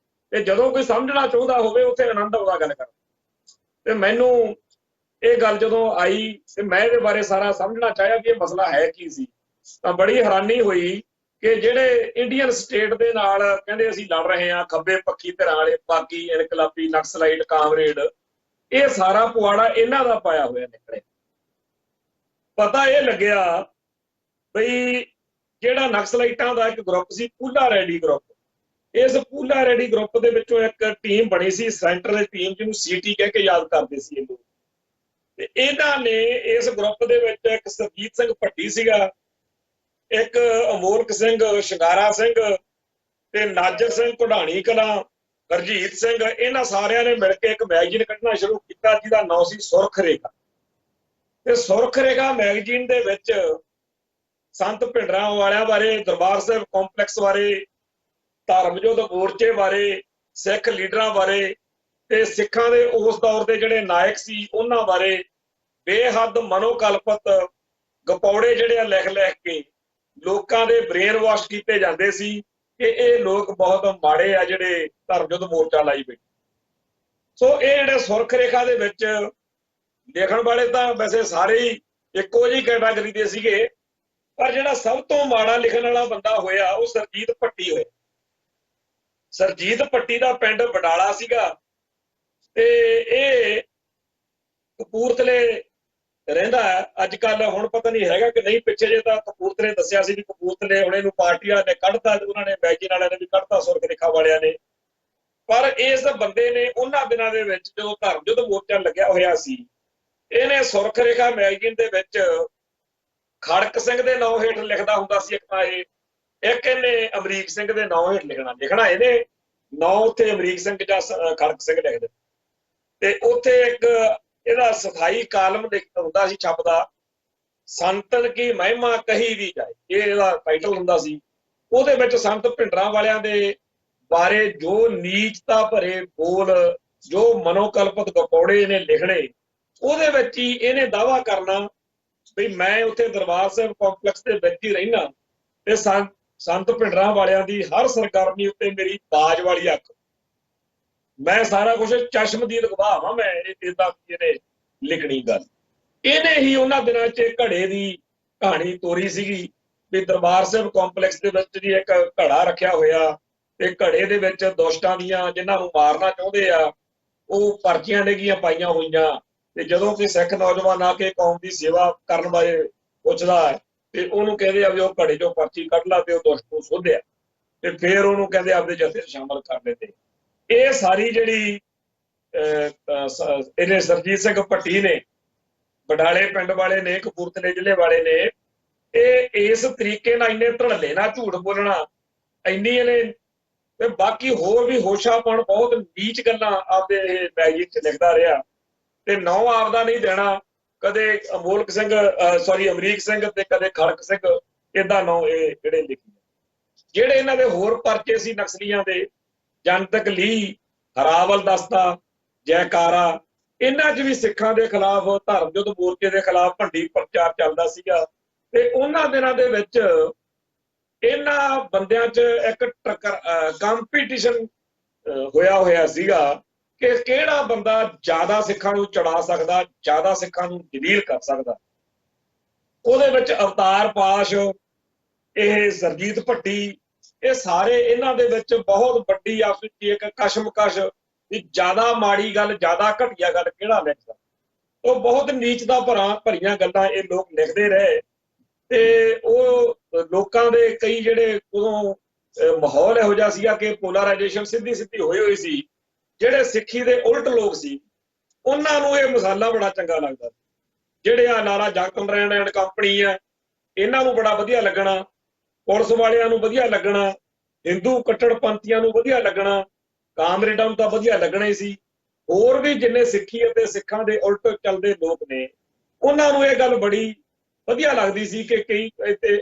ਤੇ ਜਦੋਂ ਕੋਈ ਸਮਝਣਾ ਚਾਹੁੰਦਾ ਹੋਵੇ ਉੱਥੇ ਆਨੰਦ ਆਉਂਦਾ ਗੱਲ ਕਰਨ। ਤੇ ਮੈਨੂੰ ਇਹ ਗੱਲ ਜਦੋਂ ਆਈ ਤੇ ਮੈਂ ਇਹਦੇ ਬਾਰੇ ਸਾਰਾ ਸਮਝਣਾ ਚਾਹਿਆ ਵੀ ਇਹ ਮਸਲਾ ਹੈ ਕੀ ਸੀ, ਤਾਂ ਬੜੀ ਹੈਰਾਨੀ ਹੋਈ ਕਿ ਜਿਹੜੇ ਇੰਡੀਅਨ ਸਟੇਟ ਦੇ ਨਾਲ ਕਹਿੰਦੇ ਅਸੀਂ ਲੜ ਰਹੇ ਹਾਂ, ਖੱਬੇ ਪੱਖੀ ਧਿਰਾਂ ਵਾਲੇ, ਬਾਗੀ, ਇਨਕਲਾਬੀ, ਨਕਸਲਾਈਟ, ਕਾਮਰੇਡ, ਇਹ ਸਾਰਾ ਪੁਆੜਾ ਇਹਨਾਂ ਦਾ ਪਾਇਆ ਹੋਇਆ ਨਿਕਲਿਆ। ਪਤਾ ਇਹ ਲੱਗਿਆ ਬਈ ਜਿਹੜਾ ਨਕਸਲਾਈਟਾਂ ਦਾ ਇੱਕ ਗਰੁੱਪ ਸੀ ਪੂਲਾ ਰੈਡੀ ਗਰੁੱਪ, ਇਸ ਪੂਲਾ ਰੈਡੀ ਗਰੁੱਪ ਦੇ ਵਿੱਚੋਂ ਇੱਕ ਟੀਮ ਬਣੀ ਸੀ ਸੈਂਟਰਲ ਟੀਮ, ਜਿਹਨੂੰ ਸੀਟੀ ਕਹਿ ਕੇ ਯਾਦ ਕਰਦੇ ਸੀ ਇਹ ਲੋਕ। ਤੇ ਇਹਨਾਂ ਨੇ ਇਸ ਗਰੁੱਪ ਦੇ ਵਿੱਚ ਇੱਕ ਸਰਜੀਤ ਸਿੰਘ ਭੱਟੀ ਸੀਗਾ, ਇੱਕ ਅਮੋਲਕ ਸਿੰਘ, ਸ਼ਿੰਗਾਰਾ ਸਿੰਘ ਤੇ ਨਾਜਰ ਸਿੰਘ ਘੁਡਾਣੀ ਕਲਾਂ, ਹਰਜੀਤ ਸਿੰਘ, ਇਹਨਾਂ ਸਾਰਿਆਂ ਨੇ ਮਿਲ ਕੇ ਇੱਕ ਮੈਗਜ਼ੀਨ ਕੱਢਣਾ ਸ਼ੁਰੂ ਕੀਤਾ ਜਿਹਦਾ ਨਾਂ ਸੀ ਸੁਰਖ ਰੇਖਾ। ਤੇ ਸੁਰਖ ਰੇਖਾ ਮੈਗਜ਼ੀਨ ਦੇ ਵਿੱਚ ਸੰਤ ਭਿੰਡਰਾਂਵਾਲਿਆਂ ਬਾਰੇ, ਦਰਬਾਰ ਸਾਹਿਬ ਕੰਪਲੈਕਸ ਬਾਰੇ, ਧਰਮਯੁੱਧ ਮੋਰਚੇ ਬਾਰੇ, ਸਿੱਖ ਲੀਡਰਾਂ ਬਾਰੇ ਤੇ ਸਿੱਖਾਂ ਦੇ ਉਸ ਦੌਰ ਦੇ ਜਿਹੜੇ ਨਾਇਕ ਸੀ ਉਹਨਾਂ ਬਾਰੇ ਬੇਹੱਦ ਮਨੋਕਲਪਤ ਗਪੌੜੇ ਜਿਹੜੇ ਆ ਲਿਖ ਕੇ ਲੋਕਾਂ ਦੇ ਬ੍ਰੇਨ ਵਾਸ਼ ਕੀਤੇ ਜਾਂਦੇ ਸੀ ਕਿ ਇਹ ਲੋਕ ਬਹੁਤ ਮਾੜੇ ਆ ਜਿਹੜੇ ਧਰਮਯੁੱਧ ਮੋਰਚਾ ਲਾਈ ਬੈਠੇ। ਸੋ ਇਹ ਜਿਹੜੇ ਸੁਰਖ ਰੇਖਾ ਦੇ ਵਿੱਚ ਲਿਖਣ ਵਾਲੇ ਤਾਂ ਵੈਸੇ ਸਾਰੇ ਹੀ ਇੱਕੋ ਜਿਹੀ ਕੈਟਾਗਰੀ ਦੇ ਸੀਗੇ ਪਰ ਜਿਹੜਾ ਸਭ ਤੋਂ ਮਾੜਾ ਲਿਖਣ ਵਾਲਾ ਬੰਦਾ ਹੋਇਆ ਉਹ ਸਰਜੀਤ ਭੱਟੀ ਹੋਇਆ। ਸਰਜੀਤ ਭੱਟੀ ਦਾ ਪਿੰਡ ਬਡਾਲਾ ਸੀਗਾ ਤੇ ਇਹ ਕਪੂਰਥਲੇ ਰਹਿੰਦਾ ਅੱਜ ਕੱਲ, ਹੁਣ ਪਤਾ ਨਹੀਂ ਹੈਗਾ ਕਿ ਨਹੀਂ। ਪਿੱਛੇ ਜੇ ਤਾਂ ਕਪੂਰਥਲੇ ਦੱਸਿਆ ਸੀ ਵੀ ਕਪੂਰਥਲੇ ਹੁਣ ਇਹਨੂੰ ਪਾਰਟੀਆਂ ਨੇ ਕੱਢਤਾ, ਉਹਨਾਂ ਨੇ ਮੈਗਜ਼ੀਨ ਵਾਲਿਆਂ ਨੇ ਵੀ ਕੱਢਤਾ, ਸੁਰਖ ਰੇਖਾ ਵਾਲਿਆਂ ਨੇ। ਪਰ ਇਸ ਬੰਦੇ ਨੇ ਉਹਨਾਂ ਦਿਨਾਂ ਦੇ ਵਿੱਚ ਜਦੋਂ ਧਰਮ ਯੁੱਧ ਮੋਰਚਾ ਲੱਗਿਆ ਹੋਇਆ ਸੀ, ਇਹਨੇ ਸੁਰਖ ਰੇਖਾ ਮੈਗਜ਼ੀਨ ਦੇ ਵਿੱਚ ਖੜਕ ਸਿੰਘ ਦੇ ਨਾਂ ਹੇਠ ਲਿਖਦਾ ਹੁੰਦਾ ਸੀ ਇੱਕ ਤਾਂ ਇਹ, ਇੱਕ ਇਹਨੇ ਅਮਰੀਕ ਸਿੰਘ ਦੇ ਨਾਂ ਹੇਠ ਲਿਖਣਾ ਇਹਨੇ ਨਾਂ ਉੱਥੇ ਅਮਰੀਕ ਸਿੰਘ ਜਾਂ ਖੜਕ ਸਿੰਘ ਲਿਖਦੇ। ਤੇ ਉੱਥੇ ਇੱਕ ਇਹਦਾ ਸਥਾਈ ਕਾਲਮ ਹੁੰਦਾ ਸੀ ਛਪਦਾ, ਸੰਤਨ ਕੀ ਮਹਿਮਾ ਕਹੀ ਵੀ ਜਾਏ, ਇਹ ਇਹਦਾ ਟਾਈਟਲ ਹੁੰਦਾ ਸੀ। ਉਹਦੇ ਵਿੱਚ ਸੰਤ ਭਿੰਡਰਾਂ ਵਾਲਿਆਂ ਦੇ ਬਾਰੇ ਜੋ ਨੀਚਤਾ ਭਰੇ ਬੋਲ, ਜੋ ਮਨੋਕਲਪਤ ਗਪੌੜੇ ਨੇ ਲਿਖਣੇ, ਉਹਦੇ ਵਿੱਚ ਹੀ ਇਹਨੇ ਦਾਅਵਾ ਕਰਨਾ ਵੀ ਮੈਂ ਉੱਥੇ ਦਰਬਾਰ ਸਾਹਿਬ ਕੰਪਲੈਕਸ ਦੇ ਵਿੱਚ ਹੀ ਰਹਿਣਾ ਤੇ ਸੰਤ ਭਿੰਡਰਾਂ ਵਾਲਿਆਂ ਦੀ ਹਰ ਸਰਗਰਮੀ ਉੱਤੇ ਮੇਰੀ ਬਾਜ ਵਾਲੀ ਅੱਖ, ਮੈਂ ਸਾਰਾ ਕੁਝ ਚਸ਼ਮਦੀਦ ਗਵਾਹ ਹਾਂ। ਮੈਂ ਇਦਾਂ ਇਹਨੇ ਲਿਖਣੀ ਗੱਲ। ਇਹਨੇ ਹੀ ਉਹਨਾਂ ਦਿਨਾਂ 'ਚ ਘੜੇ ਦੀ ਕਹਾਣੀ ਤੋਰੀ ਸੀਗੀ ਵੀ ਦਰਬਾਰ ਸਾਹਿਬ ਕੰਪਲੈਕਸ ਦੇ ਵਿੱਚ ਜੀ ਇੱਕ ਘੜਾ ਰੱਖਿਆ ਹੋਇਆ ਤੇ ਘੜੇ ਦੇ ਵਿੱਚ ਦੁਸ਼ਟਾਂ ਦੀਆਂ ਜਿਹਨਾਂ ਨੂੰ ਮਾਰਨਾ ਚਾਹੁੰਦੇ ਆ ਉਹ ਪਰਚੀਆਂ ਨੇਗੀਆਂ ਪਾਈਆਂ ਹੋਈਆਂ, ਤੇ ਜਦੋਂ ਕਿ ਸਿੱਖ ਨੌਜਵਾਨ ਆ ਕੇ ਕੌਮ ਦੀ ਸੇਵਾ ਕਰਨ ਬਾਰੇ ਪੁੱਛਦਾ ਹੈ ਤੇ ਉਹਨੂੰ ਕਹਿੰਦੇ ਆ ਵੀ ਉਹ ਘੜੇ 'ਚੋਂ ਪਰਚੀ ਕੱਢ ਲਾ ਤੇ ਉਹ ਦੁਸ਼ਟ ਨੂੰ ਸੋਧਿਆ, ਤੇ ਫਿਰ ਉਹਨੂੰ ਕਹਿੰਦੇ ਆਪਦੇ ਜਥੇ 'ਚ ਸ਼ਾਮਲ ਕਰ ਲੈਂਦੇ। ਇਹ ਸਾਰੀ ਜਿਹੜੀ ਇਹਨੇ ਸਰਜੀਤ ਸਿੰਘ ਭੱਟੀ ਨੇ, ਬਡਾਲੇ ਪਿੰਡ ਵਾਲੇ ਨੇ, ਕਪੂਰਥਲੇ ਜ਼ਿਲ੍ਹੇ ਵਾਲੇ ਨੇ, ਇਹ ਇਸ ਤਰੀਕੇ ਨਾਲ ਇੰਨੇ ਧੜੱਲੇ ਨਾਲ ਝੂਠ ਬੋਲਣਾ, ਇੰਨੀ ਇਹਨੇ ਤੇ ਬਾਕੀ ਹੋਰ ਵੀ ਹੋਸ਼ਾਪਣ, ਬਹੁਤ ਨੀਚ ਗੱਲਾਂ ਆਪਦੇ ਇਹ ਮੈਗਜ਼ੀਨ 'ਚ ਲਿਖਦਾ ਰਿਹਾ ਤੇ ਨਾਂ ਆਪਦਾ ਨਹੀਂ ਦੇਣਾ, ਕਦੇ ਅਮੋਲਕ ਸਿੰਘ ਅਮਰੀਕ ਸਿੰਘ ਤੇ ਕਦੇ ਖੜਕ ਸਿੰਘ, ਏਦਾਂ ਨਾਂ ਇਹ ਜਿਹੜੇ ਲਿਖੇ। ਜਿਹੜੇ ਇਹਨਾਂ ਦੇ ਹੋਰ ਪਰਚੇ ਸੀ ਨਕਸਲੀਆਂ ਦੇ, ਜਨਤਕ ਲੀਹ, ਹਰਾਵਲ ਦਸਤਾ, ਜੈਕਾਰਾ, ਇਹਨਾਂ 'ਚ ਵੀ ਸਿੱਖਾਂ ਦੇ ਖਿਲਾਫ ਧਰਮ ਯੁੱਧ ਮੋਰਚੇ ਦੇ ਖਿਲਾਫ ਭੰਡੀ ਪ੍ਰਚਾਰ ਚੱਲਦਾ ਸੀਗਾ। ਤੇ ਉਹਨਾਂ ਦਿਨਾਂ ਦੇ ਵਿੱਚ ਇਹਨਾਂ ਬੰਦਿਆਂ 'ਚ ਇੱਕ ਕੰਪੀਟੀਸ਼ਨ ਹੋਇਆ ਸੀਗਾ ਕਿ ਕਿਹੜਾ ਬੰਦਾ ਜ਼ਿਆਦਾ ਸਿੱਖਾਂ ਨੂੰ ਚੜਾ ਸਕਦਾ, ਜ਼ਿਆਦਾ ਸਿੱਖਾਂ ਨੂੰ ਜਲੀਲ ਕਰ ਸਕਦਾ। ਉਹਦੇ ਵਿੱਚ ਅਵਤਾਰ ਪਾਸ਼, ਇਹ ਸਰਜੀਤ ਭੱਟੀ, ਇਹ ਸਾਰੇ ਇਹਨਾਂ ਦੇ ਵਿੱਚ ਬਹੁਤ ਵੱਡੀ ਆਪਸ ਵਿੱਚ ਇੱਕ ਕਸ਼ਮਕਸ਼ ਵੀ ਜ਼ਿਆਦਾ ਮਾੜੀ ਗੱਲ, ਜ਼ਿਆਦਾ ਘਟੀਆ ਗੱਲ ਕਿਹੜਾ ਲਿਖਦਾ। ਉਹ ਬਹੁਤ ਨੀਚਤਾ ਭਰੀਆਂ ਗੱਲਾਂ ਇਹ ਲੋਕ ਲਿਖਦੇ ਰਹੇ ਤੇ ਉਹ ਲੋਕਾਂ ਦੇ ਕਈ ਜਿਹੜੇ ਉਦੋਂ ਮਾਹੌਲ ਇਹੋ ਜਿਹਾ ਸੀਗਾ ਕਿ ਪੋਲਰਾਈਜੇਸ਼ਨ ਸਿੱਧੀ ਹੋਈ ਸੀ। ਜਿਹੜੇ ਸਿੱਖੀ ਦੇ ਉਲਟ ਲੋਕ ਸੀ ਉਹਨਾਂ ਨੂੰ ਇਹ ਮਸਾਲਾ ਬੜਾ ਚੰਗਾ ਲੱਗਦਾ। ਜਿਹੜੇ ਆ ਲਾਲਾ ਜਗਤ ਨਾਰਾਇਣ ਐਂਡ ਕੰਪਨੀ ਆ, ਇਹਨਾਂ ਨੂੰ ਬੜਾ ਵਧੀਆ ਲੱਗਣਾ, ਪੁਲਿਸ ਵਾਲਿਆਂ ਨੂੰ ਵਧੀਆ ਲੱਗਣਾ, ਹਿੰਦੂ ਕੱਟੜਪੰਥੀਆਂ ਨੂੰ ਵਧੀਆ ਲੱਗਣਾ, ਕਾਮਰੇਡਾਂ ਨੂੰ ਤਾਂ ਵਧੀਆ ਲੱਗਣਾ ਹੀ ਸੀ। ਹੋਰ ਵੀ ਜਿੰਨੇ ਸਿੱਖੀ ਅਤੇ ਸਿੱਖਾਂ ਦੇ ਉਲਟ ਚੱਲਦੇ ਲੋਕ ਨੇ ਉਹਨਾਂ ਨੂੰ ਇਹ ਗੱਲ ਬੜੀ ਵਧੀਆ ਲੱਗਦੀ ਸੀ ਕਿ ਕਈ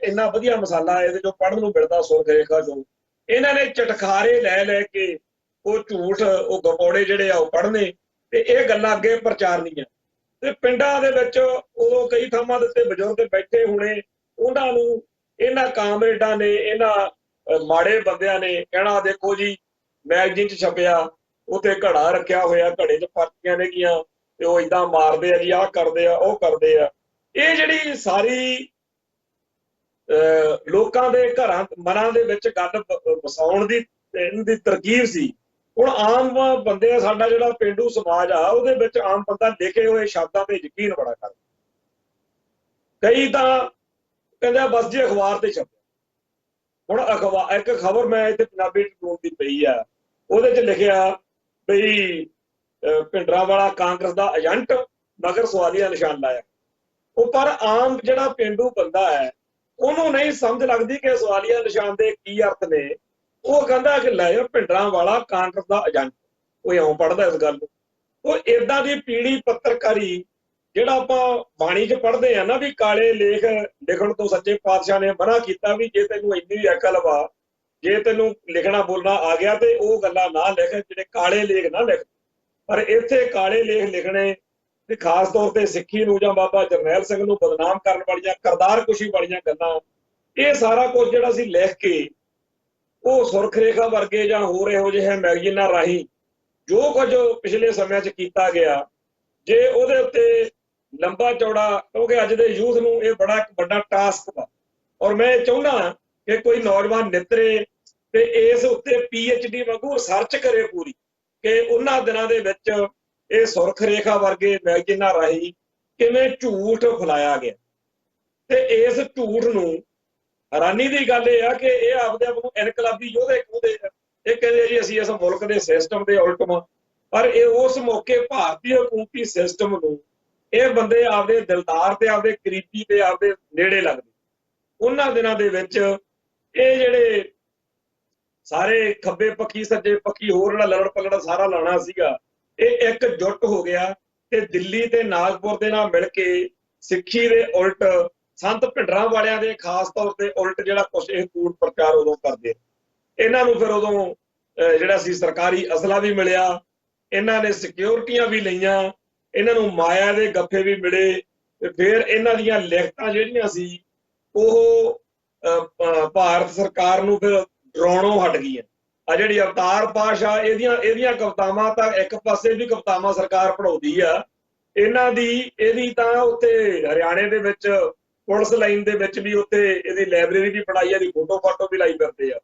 ਇੰਨਾ ਵਧੀਆ ਮਸਾਲਾ ਇਹਦੇ ਚੋਂ ਪੜ੍ਹਨ ਨੂੰ ਮਿਲਦਾ ਸੁਰਖ ਰੇਖਾ ਚੋਂ। ਇਹਨਾਂ ਨੇ ਚਟਖਾਰੇ ਲੈ ਕੇ ਉਹ ਝੂਠ, ਉਹ ਗਪੌੜੇ ਜਿਹੜੇ ਆ ਉਹ ਪੜ੍ਹਨੇ ਤੇ ਇਹ ਗੱਲਾਂ ਅੱਗੇ ਪ੍ਰਚਾਰਨੀਆਂ। ਤੇ ਪਿੰਡਾਂ ਦੇ ਵਿੱਚ ਉਦੋਂ ਕਈ ਥਾਵਾਂ ਦੇ ਉੱਤੇ ਬਜ਼ੁਰਗ ਬੈਠੇ ਹੋਣੇ, ਉਹਨਾਂ ਨੂੰ ਇਹਨਾਂ ਕਾਮਰੇਡਾਂ ਨੇ, ਇਹਨਾਂ ਮਾੜੇ ਬੰਦਿਆਂ ਨੇ ਕਹਿਣਾ ਦੇਖੋ ਜੀ ਮੈਗਜ਼ੀਨ 'ਚ ਛਪਿਆ, ਉੱਥੇ ਘੜਾ ਰੱਖਿਆ ਹੋਇਆ, ਘੜੇ 'ਚ ਪਰਚੀਆਂ ਨੇਗੀਆਂ ਤੇ ਉਹ ਏਦਾਂ ਮਾਰਦੇ ਆ ਜੀ, ਆਹ ਕਰਦੇ ਆ, ਉਹ ਕਰਦੇ ਆ। ਇਹ ਜਿਹੜੀ ਸਾਰੀ ਲੋਕਾਂ ਦੇ ਘਰਾਂ ਮਨਾਂ ਦੇ ਵਿੱਚ ਗੱਲ ਵਸਾਉਣ ਦੀ ਇਹਦੀ ਤਰਕੀਬ ਸੀ। ਹੁਣ ਆਮ ਬੰਦੇ, ਸਾਡਾ ਜਿਹੜਾ ਪੇਂਡੂ ਸਮਾਜ ਆ ਉਹਦੇ ਵਿੱਚ ਆਮ ਬੰਦਾ ਲਿਖੇ ਹੋਏ ਸ਼ਬਦਾਂ ਤੇ ਯਕੀਨ ਬੜਾ ਕਰਦਾ। ਕਈ ਤਾਂ ਕਹਿੰਦੇ ਬਸ ਜੀ ਅਖਬਾਰ ਤੇ ਛਪਿਆ। ਹੁਣ ਅਖਬਾਰ, ਇੱਕ ਖਬਰ ਮੈਂ ਇੱਥੇ ਪੰਜਾਬੀ ਟ੍ਰਿਬਿਊਨ ਦੀ ਪਈ ਆ, ਉਹਦੇ 'ਚ ਲਿਖਿਆ ਬਈ ਭਿੰਡਰਾਂਵਾਲਾ ਕਾਂਗਰਸ ਦਾ ਏਜੰਟ, ਮਗਰ ਸਵਾਲੀਆ ਨਿਸ਼ਾਨ ਲਾਇਆ। ਉਹ ਪਰ ਆਮ ਜਿਹੜਾ ਪੇਂਡੂ ਬੰਦਾ ਹੈ ਉਹਨੂੰ ਨਹੀਂ ਸਮਝ ਲੱਗਦੀ ਕਿ ਸਵਾਲੀਆ ਨਿਸ਼ਾਨ ਦੇ ਕੀ ਅਰਥ ਨੇ। ਉਹ ਕਹਿੰਦਾ ਕਿ ਲੈ ਭਿੰਡਰਾਂਵਾਲਾ ਕਾਂਗਰਸ ਦਾ ਏਜੰਟ, ਉਹ ਇਉਂ ਪੜ੍ਹਦਾ ਇਸ ਗੱਲ ਨੂੰ। ਉਹ ਏਦਾਂ ਦੀ ਪੀੜੀ ਪੱਤਰਕਾਰੀ, ਜਿਹੜਾ ਆਪਾਂ ਬਾਣੀ 'ਚ ਪੜ੍ਹਦੇ ਆ ਨਾ ਵੀ ਕਾਲੇ ਲੇਖ ਲਿਖਣ ਤੋਂ ਸੱਚੇ ਪਾਤਸ਼ਾਹ ਨੇ ਮਨਾ ਕੀਤਾ ਵੀ ਜੇ ਤੈਨੂੰ ਇੰਨੀ ਅਕਲ ਵਾ, ਜੇ ਤੈਨੂੰ ਲਿਖਣਾ ਬੋਲਣਾ ਆ ਗਿਆ ਤੇ ਉਹ ਗੱਲਾਂ ਨਾ ਲਿਖ, ਜਿਹੜੇ ਕਾਲੇ ਲੇਖ ਨਾ ਲਿਖ। ਪਰ ਇੱਥੇ ਕਾਲੇ ਲੇਖ ਲਿਖਣੇ ਤੇ ਖਾਸ ਤੌਰ ਤੇ ਸਿੱਖੀ ਨੂੰ ਜਾਂ ਬਾਬਾ ਜਰਨੈਲ ਸਿੰਘ ਨੂੰ ਬਦਨਾਮ ਕਰਨ ਵਾਲੀਆਂ, ਕਰਤਾਰ ਕੁਸ਼ੀ ਵਾਲੀਆਂ ਗੱਲਾਂ, ਇਹ ਸਾਰਾ ਕੁਝ ਜਿਹੜਾ ਸੀ ਲਿਖ ਕੇ ਉਹ ਸੁਰਖ ਰੇਖਾ ਵਰਗੇ ਜਾਂ ਹੋਰ ਇਹੋ ਜਿਹੇ ਮੈਗਜ਼ੀਨਾਂ ਰਾਹੀਂ ਜੋ ਕੁਝ ਪਿਛਲੇ ਸਮਿਆਂ 'ਚ ਕੀਤਾ ਗਿਆ, ਜੇ ਉਹਦੇ ਉੱਤੇ ਲੰਬਾ ਚੌੜਾ, ਕਿਉਂਕਿ ਅੱਜ ਦੇ ਯੂਥ ਨੂੰ ਇਹ ਬੜਾ ਇੱਕ ਵੱਡਾ ਟਾਸਕ ਵਾ ਔਰ ਮੈਂ ਚਾਹੁੰਦਾ ਕਿ ਕੋਈ ਨੌਜਵਾਨ ਨਿੱਤਰੇ ਤੇ ਇਸ ਉੱਤੇ PhD ਵਾਂਗੂ ਰਿਸਰਚ ਕਰੇ ਪੂਰੀ, ਕਿ ਉਹਨਾਂ ਦਿਨਾਂ ਦੇ ਵਿੱਚ ਇਹ ਸੁਰਖ ਰੇਖਾ ਵਰਗੇ ਮੈਗਜ਼ੀਨਾਂ ਰਾਹੀਂ ਕਿਵੇਂ ਝੂਠ ਫੈਲਾਇਆ ਗਿਆ। ਤੇ ਇਸ ਝੂਠ ਨੂੰ, ਹੈਰਾਨੀ ਦੀ ਗੱਲ ਇਹ ਆ ਕਿ ਇਹ ਆਪਦੇ ਆਪ ਨੂੰ ਇਨਕਲਾਬੀ ਯੋਧੇ ਕਹਿੰਦੇ ਆ। ਇਹ ਕਹਿੰਦੇ ਜੀ ਅਸੀਂ ਇਸ ਮੁਲਕ ਦੇ ਸਿਸਟਮ ਦੇ ਉਲਟ ਵਾਂ, ਪਰ ਇਹ ਉਸ ਮੌਕੇ ਭਾਰਤੀ ਹਕੂਮਤੀ ਸਿਸਟਮ ਨੂੰ ਇਹ ਬੰਦੇ ਆਪਦੇ ਦਿਲਦਾਰ ਤੇ ਆਪਦੇ ਕਰੀਬੀ ਤੇ ਆਪਦੇ ਨੇੜੇ ਲੱਗਦੇ। ਉਹਨਾਂ ਦਿਨਾਂ ਦੇ ਵਿੱਚ ਇਹ ਜਿਹੜੇ ਸਾਰੇ ਖੱਬੇ ਪੱਖੀ ਸੱਜੇ ਪੱਖੀ ਹੋਰ ਜਿਹੜਾ ਲੜਨ ਪਲੜ ਸਾਰਾ ਲਾਣਾ ਸੀਗਾ, ਇਹ ਇਕਜੁੱਟ ਹੋ ਗਿਆ ਤੇ ਦਿੱਲੀ ਤੇ ਨਾਗਪੁਰ ਦੇ ਨਾਲ ਮਿਲ ਕੇ ਸਿੱਖੀ ਦੇ ਉਲਟ, ਸੰਤ ਭਿੰਡਰਾਂ ਵਾਲਿਆਂ ਦੇ ਖਾਸ ਤੌਰ ਤੇ ਉਲਟ ਜਿਹੜਾ ਕੁਛ ਇਹ ਕੂੜ ਪ੍ਰਚਾਰ ਉਦੋਂ ਕਰਦੇ। ਇਹਨਾਂ ਨੂੰ ਫਿਰ ਉਦੋਂ ਜਿਹੜਾ ਸੀ ਸਰਕਾਰੀ ਅਸਲਾ ਵੀ ਮਿਲਿਆ, ਇਹਨਾਂ ਨੇ ਸਿਕਿਉਰਟੀਆਂ ਵੀ ਲਈਆਂ, ਇਹਨਾਂ ਨੂੰ ਮਾਇਆ ਦੇ ਗੱਫੇ ਵੀ ਮਿਲੇ, ਤੇ ਫਿਰ ਇਹਨਾਂ ਦੀਆਂ ਲਿਖਤਾਂ ਜਿਹੜੀਆਂ ਸੀ ਉਹ ਭਾਰਤ ਸਰਕਾਰ ਨੂੰ ਫਿਰ ਡਰਾਉਣੋਂ ਹਟ ਗਈਆਂ। ਆ ਜਿਹੜੀ ਅਵਤਾਰ ਪਾਸ਼ਾ ਇਹਦੀਆਂ ਕਵਿਤਾਵਾਂ ਤਾਂ ਇੱਕ ਪਾਸੇ ਵੀ ਕਵਿਤਾਵਾਂ ਸਰਕਾਰ ਪੜਾਉਂਦੀ ਆ, ਇਹਦੀ ਤਾਂ ਉੱਥੇ ਹਰਿਆਣੇ ਦੇ ਵਿੱਚ ਪੁਲਿਸ ਲਾਈਨ ਦੇ ਵਿੱਚ ਵੀ ਉੱਥੇ ਇਹਦੀ ਲਾਇਬ੍ਰੇਰੀ ਵੀ ਬਣਾਈ ਆ, ਇਹਦੀ ਫੋਟੋ ਵੀ ਲਾਈ ਫਿਰਦੇ ਆ।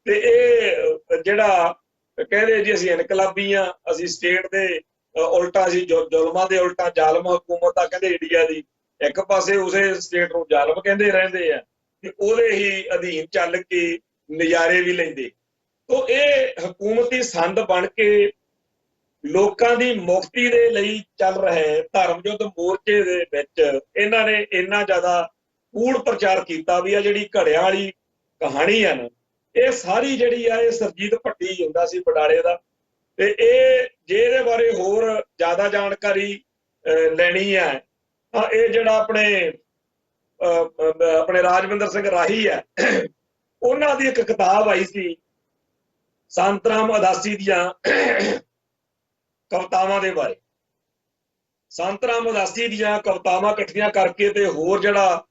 ਤੇ ਇਹ ਜਿਹੜਾ ਕਹਿੰਦੇ ਜੀ ਅਸੀਂ ਇਨਕਲਾਬੀ ਆ, ਅਸੀਂ ਸਟੇਟ ਦੇ ਉਲਟਾ, ਅਸੀਂ ਜ਼ੁਲਮਾਂ ਦੇ ਉਲਟਾ ਜ਼ਾਲਮ ਹਕੂਮਤ ਆ ਕਹਿੰਦੇ ਇੰਡੀਆ ਦੀ, ਇੱਕ ਪਾਸੇ ਉਸੇ ਸਟੇਟ ਨੂੰ ਜ਼ਾਲਮ ਕਹਿੰਦੇ ਰਹਿੰਦੇ ਆ ਤੇ ਉਹਦੇ ਹੀ ਅਧੀਨ ਚੱਲ ਕੇ ਨਜ਼ਾਰੇ ਵੀ ਲੈਂਦੇ। ਤੋ ਇਹ ਹਕੂਮਤੀ ਸੰਦ ਬਣ ਕੇ ਲੋਕਾਂ ਦੀ ਮੁਕਤੀ ਦੇ ਲਈ ਚੱਲ ਰਹੇ ਧਰਮ ਯੁੱਧ ਮੋਰਚੇ ਦੇ ਵਿੱਚ ਇਹਨਾਂ ਨੇ ਇੰਨਾ ਜ਼ਿਆਦਾ ਕੂੜ ਪ੍ਰਚਾਰ ਕੀਤਾ ਵੀ ਆ ਜਿਹੜੀ ਘੜਿਆਂ ਵਾਲੀ ਕਹਾਣੀ ਆ ਨਾ, ਇਹ ਸਾਰੀ ਜਿਹੜੀ ਆ ਇਹ ਸਰਜੀਤ ਭੱਟੀ ਹੁੰਦਾ ਸੀ ਬਡਾਲੇ ਦਾ। ਤੇ ਇਹ ਜੇ ਇਹਦੇ ਬਾਰੇ ਹੋਰ ਜ਼ਿਆਦਾ ਜਾਣਕਾਰੀ ਲੈਣੀ ਹੈ ਤਾਂ ਇਹ ਜਿਹੜਾ ਆਪਣੇ ਰਾਜਵਿੰਦਰ ਸਿੰਘ ਰਾਹੀ ਹੈ, ਉਹਨਾਂ ਦੀ ਇੱਕ ਕਿਤਾਬ ਆਈ ਸੀ ਸੰਤ ਰਾਮ ਉਦਾਸੀ ਦੀਆਂ ਕਵਿਤਾਵਾਂ ਦੇ ਬਾਰੇ। ਸੰਤ ਰਾਮ ਉਦਾਸੀ ਦੀਆਂ ਕਵਿਤਾਵਾਂ ਇਕੱਠੀਆਂ ਕਰਕੇ ਤੇ ਹੋਰ ਜਿਹੜਾ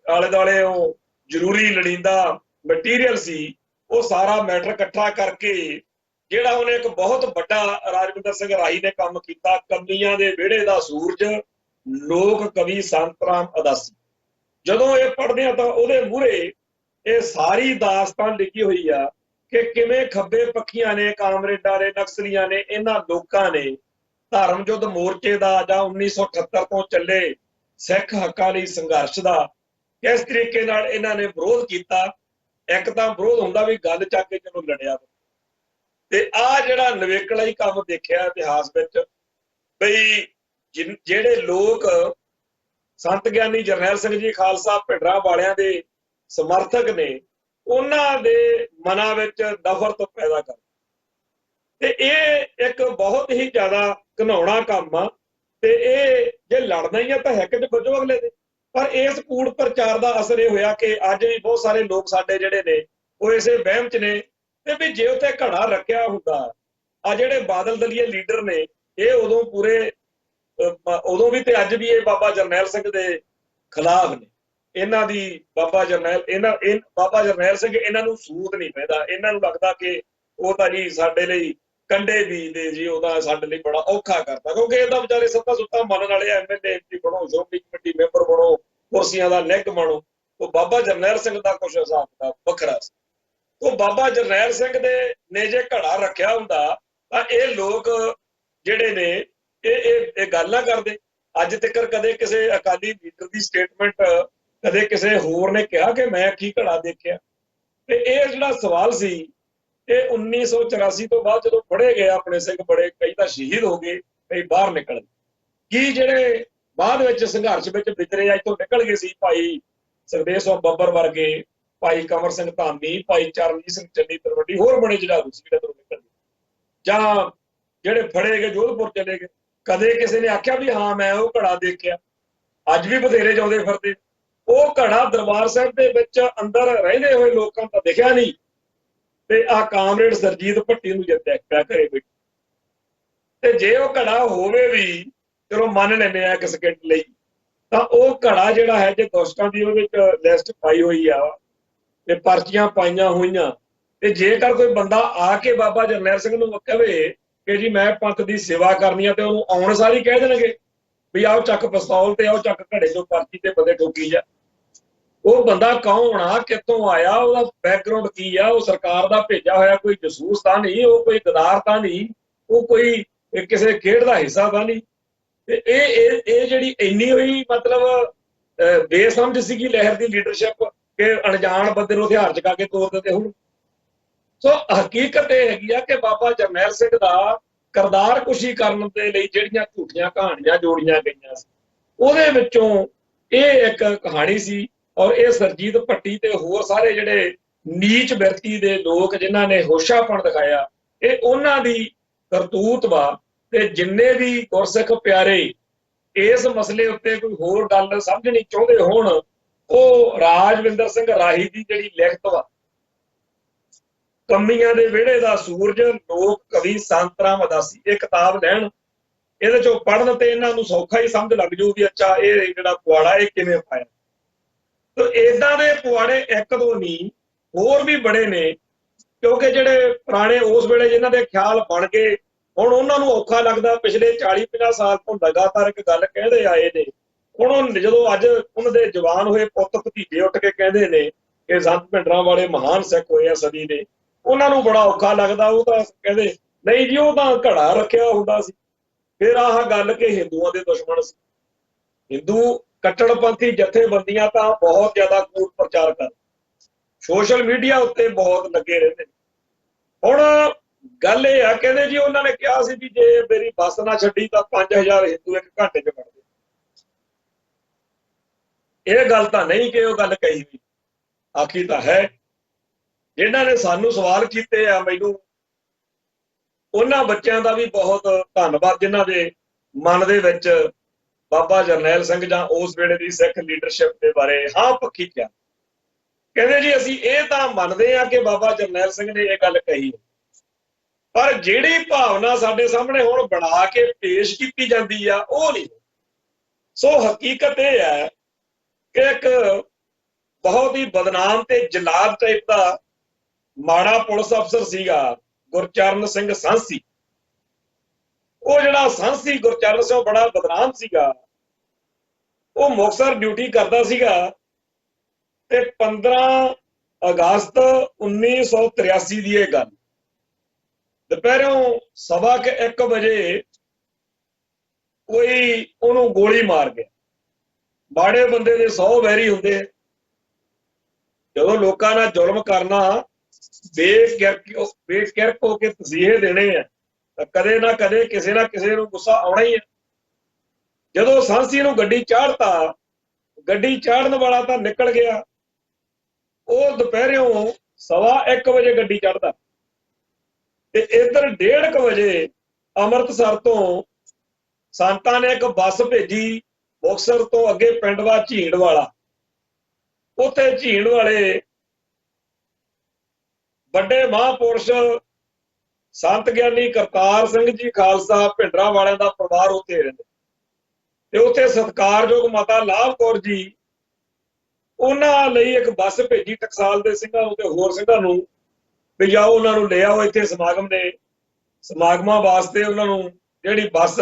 ਆਲੇ ਦੁਆਲੇ ਉਹ ਜ਼ਰੂਰੀ ਲੋੜੀਂਦਾ ਮਟੀਰੀਅਲ ਸੀ, ਉਹ ਸਾਰਾ ਮੈਟਰ ਇਕੱਠਾ ਕਰਕੇ ਜਿਹੜਾ ਉਹਨੇ ਇੱਕ ਬਹੁਤ ਵੱਡਾ ਰਾਜਵਿੰਦਰ ਸਿੰਘ ਰਾਹੀ ਨੇ ਕੰਮ ਕੀਤਾ, ਕਮੀਆਂ ਦੇ ਵਿਹੜੇ ਦਾ ਸੂਰਜ, ਲੋਕ ਕਵੀ ਸੰਤ ਰਾਮ ਉਦਾਸੀ। ਜਦੋਂ ਇਹ ਪੜ੍ਹਦੇ ਆ ਤਾਂ ਉਹਦੇ ਮੂਹਰੇ ਇਹ ਸਾਰੀ ਦਾਸਤਾਨ ਲਿਖੀ ਹੋਈ ਆ ਕਿ ਕਿਵੇਂ ਖੱਬੇ ਪੱਖੀਆਂ ਨੇ, ਕਾਮਰੇਡਾਂ ਨੇ, ਨਕਸਲੀਆਂ ਨੇ, ਇਹਨਾਂ ਲੋਕਾਂ ਨੇ ਧਰਮ ਯੁੱਧ ਮੋਰਚੇ ਦਾ ਜਾਂ 1978 ਤੋਂ ਚੱਲੇ ਸਿੱਖ ਹੱਕਾਂ ਲਈ ਸੰਘਰਸ਼ ਦਾ ਕਿਸ ਤਰੀਕੇ ਨਾਲ ਇਹਨਾਂ ਨੇ ਵਿਰੋਧ ਕੀਤਾ। ਇੱਕ ਤਾਂ ਵਿਰੋਧ ਹੁੰਦਾ ਵੀ ਗੱਲ ਚੱਕ ਕੇ ਚਲੋ ਲੜਿਆ, ਤੇ ਆਹ ਜਿਹੜਾ ਨਵੇਕਲਾ ਹੀ ਕੰਮ ਦੇਖਿਆ ਇਤਿਹਾਸ ਵਿੱਚ ਬਈ ਜਿਹੜੇ ਲੋਕ ਸੰਤ ਗਿਆਨੀ ਜਰਨੈਲ ਸਿੰਘ ਜੀ ਖਾਲਸਾ ਭਿੰਡਰਾਂ ਵਾਲਿਆਂ ਦੇ ਸਮਰਥਕ ਨੇ, ਉਹਨਾਂ ਦੇ ਮਨਾਂ ਵਿੱਚ ਨਫ਼ਰਤ ਪੈਦਾ ਕਰ, ਤੇ ਇਹ ਇੱਕ ਬਹੁਤ ਹੀ ਜ਼ਿਆਦਾ ਘਿਨਾਉਣਾ ਕੰਮ ਆ। ਤੇ ਇਹ ਜੇ ਲੜਨਾ ਹੀ ਆ ਤਾਂ ਹੈਕ ਚ ਵੱਜੋ ਅਗਲੇ ਦੇ। ਪਰ ਇਸ ਕੂੜ ਪ੍ਰਚਾਰ ਦਾ ਅਸਰ ਇਹ ਹੋਇਆ ਕਿ ਅੱਜ ਵੀ ਬਹੁਤ ਸਾਰੇ ਲੋਕ ਸਾਡੇ ਜਿਹੜੇ ਨੇ ਉਹ ਇਸੇ ਵਹਿਮ ਚ ਨੇ ਤੇ ਵੀ ਜੇ ਉੱਥੇ ਘੜਾ ਰੱਖਿਆ ਹੁੰਦਾ, ਆ ਜਿਹੜੇ ਬਾਦਲ ਦਲੀਏ ਲੀਡਰ ਨੇ ਇਹ ਉਦੋਂ ਪੂਰੇ ਉਦੋਂ ਵੀ ਤੇ ਅੱਜ ਵੀ ਇਹ ਬਾਬਾ ਜਰਨੈਲ ਸਿੰਘ ਦੇ ਖਿਲਾਫ ਨੇ। ਇਹਨਾਂ ਦੀ ਬਾਬਾ ਜਰਨੈਲ ਸਿੰਘ ਇਹਨਾਂ ਨੂੰ ਸੂਤ ਨਹੀਂ ਪੈਂਦਾ, ਇਹਨਾਂ ਨੂੰ ਲੱਗਦਾ ਕਿ ਉਹ ਤਾਂ ਜੀ ਸਾਡੇ ਲਈ ਕੰਡੇ ਬੀਜਦੇ ਜੀ, ਉਹਦਾ ਸਾਡੇ ਲਈ ਬੜਾ ਔਖਾ ਕਰਦਾ, ਕਿਉਂਕਿ ਇਹਦਾ ਵਿਚਾਰੇ ਸੱਤਾ ਸੁੱਤਾ ਮੰਨਣ ਵਾਲੇ MLA MP ਬਣੋ, ਸ਼੍ਰੋਮਣੀ ਕਮੇਟੀ ਮੈਂਬਰ ਬਣੋ, ਕੁਰਸੀਆਂ ਦਾ ਨਿੱਘ ਬਣੋ। ਉਹ ਬਾਬਾ ਜਰਨੈਲ ਸਿੰਘ ਦਾ ਕੁਛ ਹਿਸਾਬ ਕਿਤਾਬ ਵੱਖਰਾ ਸੀ। ਉਹ ਬਾਬਾ ਜਰਨੈਲ ਸਿੰਘ ਨੇ ਜੇ ਘੜਾ ਰੱਖਿਆ ਹੁੰਦਾ ਤਾਂ ਇਹ ਲੋਕ ਜਿਹੜੇ ਨੇ ਇਹ ਗੱਲ ਨਾ ਕਰਦੇ। ਅੱਜ ਤੱਕ ਕਦੇ ਕਿਸੇ ਅਕਾਲੀ ਲੀਡਰ ਦੀ ਸਟੇਟਮੈਂਟ, ਕਦੇ ਕਿਸੇ ਹੋਰ ਨੇ ਕਿਹਾ ਕਿ ਮੈਂ ਕੀ ਘੜਾ ਦੇਖਿਆ। ਤੇ ਇਹ ਜਿਹੜਾ ਸਵਾਲ ਸੀ ਇਹ 1984 ਤੋਂ ਬਾਅਦ ਜਦੋਂ ਫੜੇ ਗਏ ਆਪਣੇ ਸਿੰਘ, ਬੜੇ ਕਈ ਤਾਂ ਸ਼ਹੀਦ ਹੋ ਗਏ, ਕਈ ਬਾਹਰ ਨਿਕਲ ਗਏ। ਕੀ ਜਿਹੜੇ ਬਾਅਦ ਵਿੱਚ ਸੰਘਰਸ਼ ਵਿੱਚ ਵਿਚਰੇ ਅੱਜ ਤੋਂ ਨਿਕਲ ਗਏ ਸੀ, ਭਾਈ ਸੁਖਦੇਵ ਸਿੰਘ ਬੱਬਰ ਵਰਗੇ, ਭਾਈ ਕੰਵਰ ਸਿੰਘ ਧਾਮੀ, ਭਾਈ ਚਰਨਜੀਤ ਸਿੰਘ ਚੰਨੀ ਤਲਵੰਡੀ, ਹੋਰ ਬੜੇ ਜਿਹੜਾ ਸੀ ਜਿਹੜੇ ਤੋਂ ਨਿਕਲ ਗਏ, ਜਾਂ ਜਿਹੜੇ ਫੜੇ ਗਏ ਜੋਧਪੁਰ ਚਲੇ ਗਏ। ਕਦੇ ਕਿਸੇ ਨੇ ਆਖਿਆ ਵੀ ਹਾਂ ਮੈਂ ਉਹ ਘੜਾ ਦੇਖਿਆ? ਅੱਜ ਵੀ ਬਥੇਰੇ ਜਾਉਂਦੇ ਫਿਰਦੇ। ਉਹ ਘੜਾ ਦਰਬਾਰ ਸਾਹਿਬ ਦੇ ਵਿੱਚ ਅੰਦਰ ਰਹਿੰਦੇ ਹੋਏ ਲੋਕਾਂ ਦਾ ਦਿਖਿਆ ਨਹੀਂ, ਤੇ ਆਹ ਕਾਮਰੇਡ ਸਰਜੀਤ ਭੱਟੀ ਨੂੰ ਜਿੱਤਿਆ ਘਰੇ ਬੈਠੇ। ਤੇ ਜੇ ਉਹ ਘੜਾ ਹੋਵੇ ਵੀ ਚਲੋ ਮੰਨ ਲੈਂਦੇ ਆ ਇੱਕ ਸਕਿੰਟ ਲਈ, ਤਾਂ ਉਹ ਘੜਾ ਜਿਹੜਾ ਹੈ ਜੇ ਦੋਸਤਾਂ ਦੀ ਉਹਦੇ ਵਿੱਚ ਲਿਸਟ ਪਾਈ ਹੋਈ ਆ ਤੇ ਪਰਚੀਆਂ ਪਾਈਆਂ ਹੋਈਆਂ, ਤੇ ਜੇਕਰ ਕੋਈ ਬੰਦਾ ਆ ਕੇ ਬਾਬਾ ਜਰਨੈਲ ਸਿੰਘ ਨੂੰ ਕਹੇ ਕਿ ਜੀ ਮੈਂ ਪੰਥ ਦੀ ਸੇਵਾ ਕਰਨੀ ਆ, ਤੇ ਉਹਨੂੰ ਆਉਣ ਸਾਰ ਹੀ ਕਹਿ ਦੇਣਗੇ ਵੀ ਆਓ ਚੱਕ ਪਿਸਤੌਲ ਤੇ ਆਓ ਚੱਕ ਘੜੇ ਚੋਂ ਪਰਚੀ ਤੇ ਬੰਦੇ ਠੋਕੀ ਜਾ। ਉਹ ਬੰਦਾ ਕੌਣ ਆ, ਕਿੱਥੋਂ ਆਇਆ, ਉਹਦਾ ਬੈਕਗ੍ਰਾਉਂਡ ਕੀ ਆ, ਉਹ ਸਰਕਾਰ ਦਾ ਭੇਜਿਆ ਹੋਇਆ ਕੋਈ ਜਸੂਸ ਤਾਂ ਨਹੀਂ, ਉਹ ਕੋਈ ਗਦਾਰ ਤਾਂ ਨਹੀਂ, ਉਹ ਕੋਈ ਕਿਸੇ ਖੇਡ ਦਾ ਹਿੱਸਾ ਤਾਂ ਨਹੀਂ। ਤੇ ਇਹ ਜਿਹੜੀ ਇੰਨੀ ਹੋਈ ਮਤਲਬ ਬੇਸਮਝ ਸੀਗੀ ਲਹਿਰ ਦੀ ਲੀਡਰਸ਼ਿਪ ਕਿ ਅਣਜਾਣ ਬੰਦੇ ਨੂੰ ਹਥਿਆਰ ਚੁਕਾ ਕੇ ਤੋੜ ਦਿੰਦੇ ਹੁਣ। ਸੋ ਹਕੀਕਤ ਇਹ ਹੈਗੀ ਆ ਕਿ ਬਾਬਾ ਜਰਨੈਲ ਸਿੰਘ ਦਾ ਕਰਤਾਰ ਕੁਸ਼ੀ ਕਰਨ ਦੇ ਲਈ ਜਿਹੜੀਆਂ ਝੂਠੀਆਂ ਕਹਾਣੀਆਂ ਜੋੜੀਆਂ ਗਈਆਂ ਸੀ, ਉਹਦੇ ਵਿੱਚੋਂ ਇਹ ਇੱਕ ਕਹਾਣੀ ਸੀ। ਔਰ ਇਹ ਸਰਜੀਤ ਭੱਟੀ ਤੇ ਹੋਰ ਸਾਰੇ ਜਿਹੜੇ ਨੀਚ ਬਿਰਤੀ ਦੇ ਲੋਕ ਜਿਨ੍ਹਾਂ ਨੇ ਹੋਸ਼ਾਪਣ ਦਿਖਾਇਆ, ਇਹ ਉਹਨਾਂ ਦੀ ਕਰਤੂਤ ਵਾ। ਤੇ ਜਿੰਨੇ ਵੀ ਗੁਰਸਿੱਖ ਪਿਆਰੇ ਇਸ ਮਸਲੇ ਉੱਤੇ ਕੋਈ ਹੋਰ ਗੱਲ ਸਮਝਣੀ ਚਾਹੁੰਦੇ ਹੋਣ, ਉਹ ਰਾਜਵਿੰਦਰ ਸਿੰਘ ਰਾਹੀ ਦੀ ਜਿਹੜੀ ਲਿਖਤ ਵਾ, ਕਮੀਆਂ ਦੇ ਵਿਹੜੇ ਦਾ ਸੂਰਜ, ਲੋਕ ਕਵੀ ਸੰਤ ਰਾਮ ਉਦਾਸੀ, ਇਹ ਕਿਤਾਬ ਲੈਣ, ਇਹਦੇ ਚੋਂ ਪੜ੍ਹਨ ਤੇ ਇਹਨਾਂ ਨੂੰ ਸੌਖਾ ਹੀ ਸਮਝ ਲੱਗ ਜੂ ਵੀ ਅੱਛਾ ਇਹ ਜਿਹੜਾ ਪੁਆੜਾ ਇਹ ਕਿਵੇਂ ਪਾਇਆ। ਤੇ ਏਦਾਂ ਦੇ ਪੁਆੜੇ ਇੱਕ ਦੋ ਨਹੀਂ, ਹੋਰ ਵੀ ਬੜੇ ਨੇ, ਕਿਉਂਕਿ ਜਿਹੜੇ ਪੁਰਾਣੇ ਉਸ ਵੇਲੇ ਜਿਨ੍ਹਾਂ ਦੇ ਖਿਆਲ ਬਣ ਗਏ, ਹੁਣ ਉਹਨਾਂ ਨੂੰ ਔਖਾ ਲੱਗਦਾ। ਪਿਛਲੇ 40-50 ਸਾਲ ਤੋਂ ਲਗਾਤਾਰ ਇੱਕ ਗੱਲ ਕਹਿੰਦੇ ਆਏ ਨੇ, ਹੁਣ ਜਦੋਂ ਅੱਜ ਉਹਨਾਂ ਦੇ ਜਵਾਨ ਹੋਏ ਪੁੱਤ ਭਤੀਜੇ ਉੱਠ ਕੇ ਕਹਿੰਦੇ ਨੇ ਕਿ ਸੰਤ ਭਿੰਡਰਾਂ ਵਾਲੇ ਮਹਾਨ ਸਿੱਖ ਹੋਏ ਆ ਸਦੀ ਦੇ, ਉਹਨਾਂ ਨੂੰ ਬੜਾ ਔਖਾ ਲੱਗਦਾ। ਉਹ ਤਾਂ ਕਹਿੰਦੇ ਨਹੀਂ ਜੀ, ਉਹ ਤਾਂ ਘੜਾ ਰੱਖਿਆ ਹੁੰਦਾ ਸੀ। ਫਿਰ ਆਹ ਗੱਲ ਕਿ ਹਿੰਦੂਆਂ ਦੇ ਦੁਸ਼ਮਣ ਸੀ, ਹਿੰਦੂ ਕੱਟੜਪੰਥੀ ਜਥੇਬੰਦੀਆਂ ਤਾਂ ਬਹੁਤ ਜ਼ਿਆਦਾ ਕੂਟ ਪ੍ਰਚਾਰ ਕਰ, ਸੋਸ਼ਲ ਮੀਡੀਆ ਉੱਤੇ ਬਹੁਤ ਲੱਗੇ ਰਹਿੰਦੇ ਨੇ। ਹੁਣ ਗੱਲ ਇਹ ਆ, ਕਹਿੰਦੇ ਜੀ ਉਹਨਾਂ ਨੇ ਕਿਹਾ ਸੀ ਵੀ ਜੇ ਮੇਰੀ ਬੱਸ ਨਾ ਛੱਡੀ ਤਾਂ 5000 ਹਿੰਦੂ ਇੱਕ ਘੰਟੇ 'ਚ ਵੜਦੇ। ਇਹ ਗੱਲ ਤਾਂ ਨਹੀਂ ਕਿ ਉਹ ਗੱਲ ਕਹੀ ਵੀ, ਆਖੀ ਤਾਂ ਹੈ। ਜਿਨ੍ਹਾਂ ਨੇ ਸਾਨੂੰ ਸਵਾਲ ਕੀਤੇ ਆ, ਮੈਨੂੰ ਉਹਨਾਂ ਬੱਚਿਆਂ ਦਾ ਵੀ ਬਹੁਤ ਧੰਨਵਾਦ ਜਿਨ੍ਹਾਂ ਦੇ ਮਨ ਦੇ ਵਿੱਚ ਬਾਬਾ ਜਰਨੈਲ ਸਿੰਘ ਜਾਂ ਉਸ ਵੇਲੇ ਦੀ ਸਿੱਖ ਲੀਡਰਸ਼ਿਪ ਦੇ ਬਾਰੇ ਹਾਂ ਪੱਖੀ ਕਿਹਾ। ਕਹਿੰਦੇ ਜੀ ਅਸੀਂ ਇਹ ਤਾਂ ਮੰਨਦੇ ਆ ਕਿ ਬਾਬਾ ਜਰਨੈਲ ਸਿੰਘ ਨੇ ਇਹ ਗੱਲ ਕਹੀ, ਪਰ ਜਿਹੜੀ ਭਾਵਨਾ ਸਾਡੇ ਸਾਹਮਣੇ ਹੁਣ ਬਣਾ ਕੇ ਪੇਸ਼ ਕੀਤੀ ਜਾਂਦੀ ਆ ਉਹ ਨਹੀਂ। ਸੋ ਹਕੀਕਤ ਇਹ ਹੈ ਕਿ ਇੱਕ ਬਹੁਤ ਹੀ ਬਦਨਾਮ ਤੇ ਜਲਾਦ ਟਾਈਪ ਦਾ ਮਾੜਾ ਪੁਲਿਸ ਅਫਸਰ ਸੀਗਾ ਗੁਰਚਰਨ ਸਿੰਘ ਸਾਂਸੀ। ਉਹ ਜਿਹੜਾ ਸਾਂਸੀ ਗੁਰਚਰਨ ਸਿੰਘ ਬੜਾ ਬਦਨਾਮ ਸੀਗਾ। ਉਹ ਮੁਕਤਸਰ ਡਿਊਟੀ ਕਰਦਾ ਸੀਗਾ ਤੇ 15 ਅਗਸਤ 1983 ਦੀ ਇਹ ਗੱਲ, ਦੁਪਹਿਰੋਂ 1:15 ਵਜੇ ਕੋਈ ਉਹਨੂੰ ਗੋਲੀ ਮਾਰ ਗਿਆ। ਮਾੜੇ ਬੰਦੇ ਦੇ 100 ਵੈਰੀ ਹੁੰਦੇ। ਜਦੋਂ ਲੋਕਾਂ ਨਾਲ ਜ਼ੁਲਮ ਕਰਨਾ, ਬੇਕਿਰਕ ਹੋ ਕੇ ਤਸੀਹੇ ਦੇਣੇ ਆ, ਤਾਂ ਕਦੇ ਨਾ ਕਦੇ ਕਿਸੇ ਨਾ ਕਿਸੇ ਨੂੰ ਗੁੱਸਾ ਆਉਣਾ ਹੀ ਹੈ। ਜਦੋਂ ਸਾਂਸੀ ਨੂੰ ਗੱਡੀ ਚਾੜਤਾ, ਗੱਡੀ ਚਾੜਨ ਵਾਲਾ ਤਾਂ ਨਿਕਲ ਗਿਆ, ਉਹ ਦੁਪਹਿਰਿਓਂ 1:15 ਵਜੇ ਗੱਡੀ ਚੜ੍ਹਦਾ ਤੇ ਇੱਧਰ 1:30 ਵਜੇ ਅੰਮ੍ਰਿਤਸਰ ਤੋਂ ਸੰਤਾਂ ਨੇ ਇੱਕ ਬੱਸ ਭੇਜੀ ਮੁਕਤਸਰ ਤੋਂ ਅੱਗੇ ਪਿੰਡ ਵਾ ਝੀੜ ਵਾਲਾ। ਉੱਥੇ ਝੀੜ ਵਾਲੇ ਵੱਡੇ ਮਹਾਂਪੁਰਸ਼ ਸੰਤ ਗਿਆਨੀ ਕਰਤਾਰ ਸਿੰਘ ਜੀ ਖਾਲਸਾ ਭਿੰਡਰਾਂ ਵਾਲਿਆਂ ਦਾ ਪਰਿਵਾਰ ਉੱਥੇ ਰਹਿੰਦੇ ਤੇ ਉੱਥੇ ਸਤਿਕਾਰਯੋਗ ਮਾਤਾ ਲਾਭ ਕੌਰ ਜੀ, ਉਹਨਾਂ ਲਈ ਇੱਕ ਬੱਸ ਭੇਜੀ ਟਕਸਾਲ ਦੇ ਸਿੰਘਾਂ ਨੂੰ ਤੇ ਹੋਰ ਸਿੰਘਾਂ ਨੂੰ ਵੀ ਜਾਓ ਉਹਨਾਂ ਨੂੰ ਲੈ ਆਓ ਇੱਥੇ ਸਮਾਗਮ ਨੇ। ਸਮਾਗਮਾਂ ਵਾਸਤੇ ਉਹਨਾਂ ਨੂੰ ਜਿਹੜੀ ਬੱਸ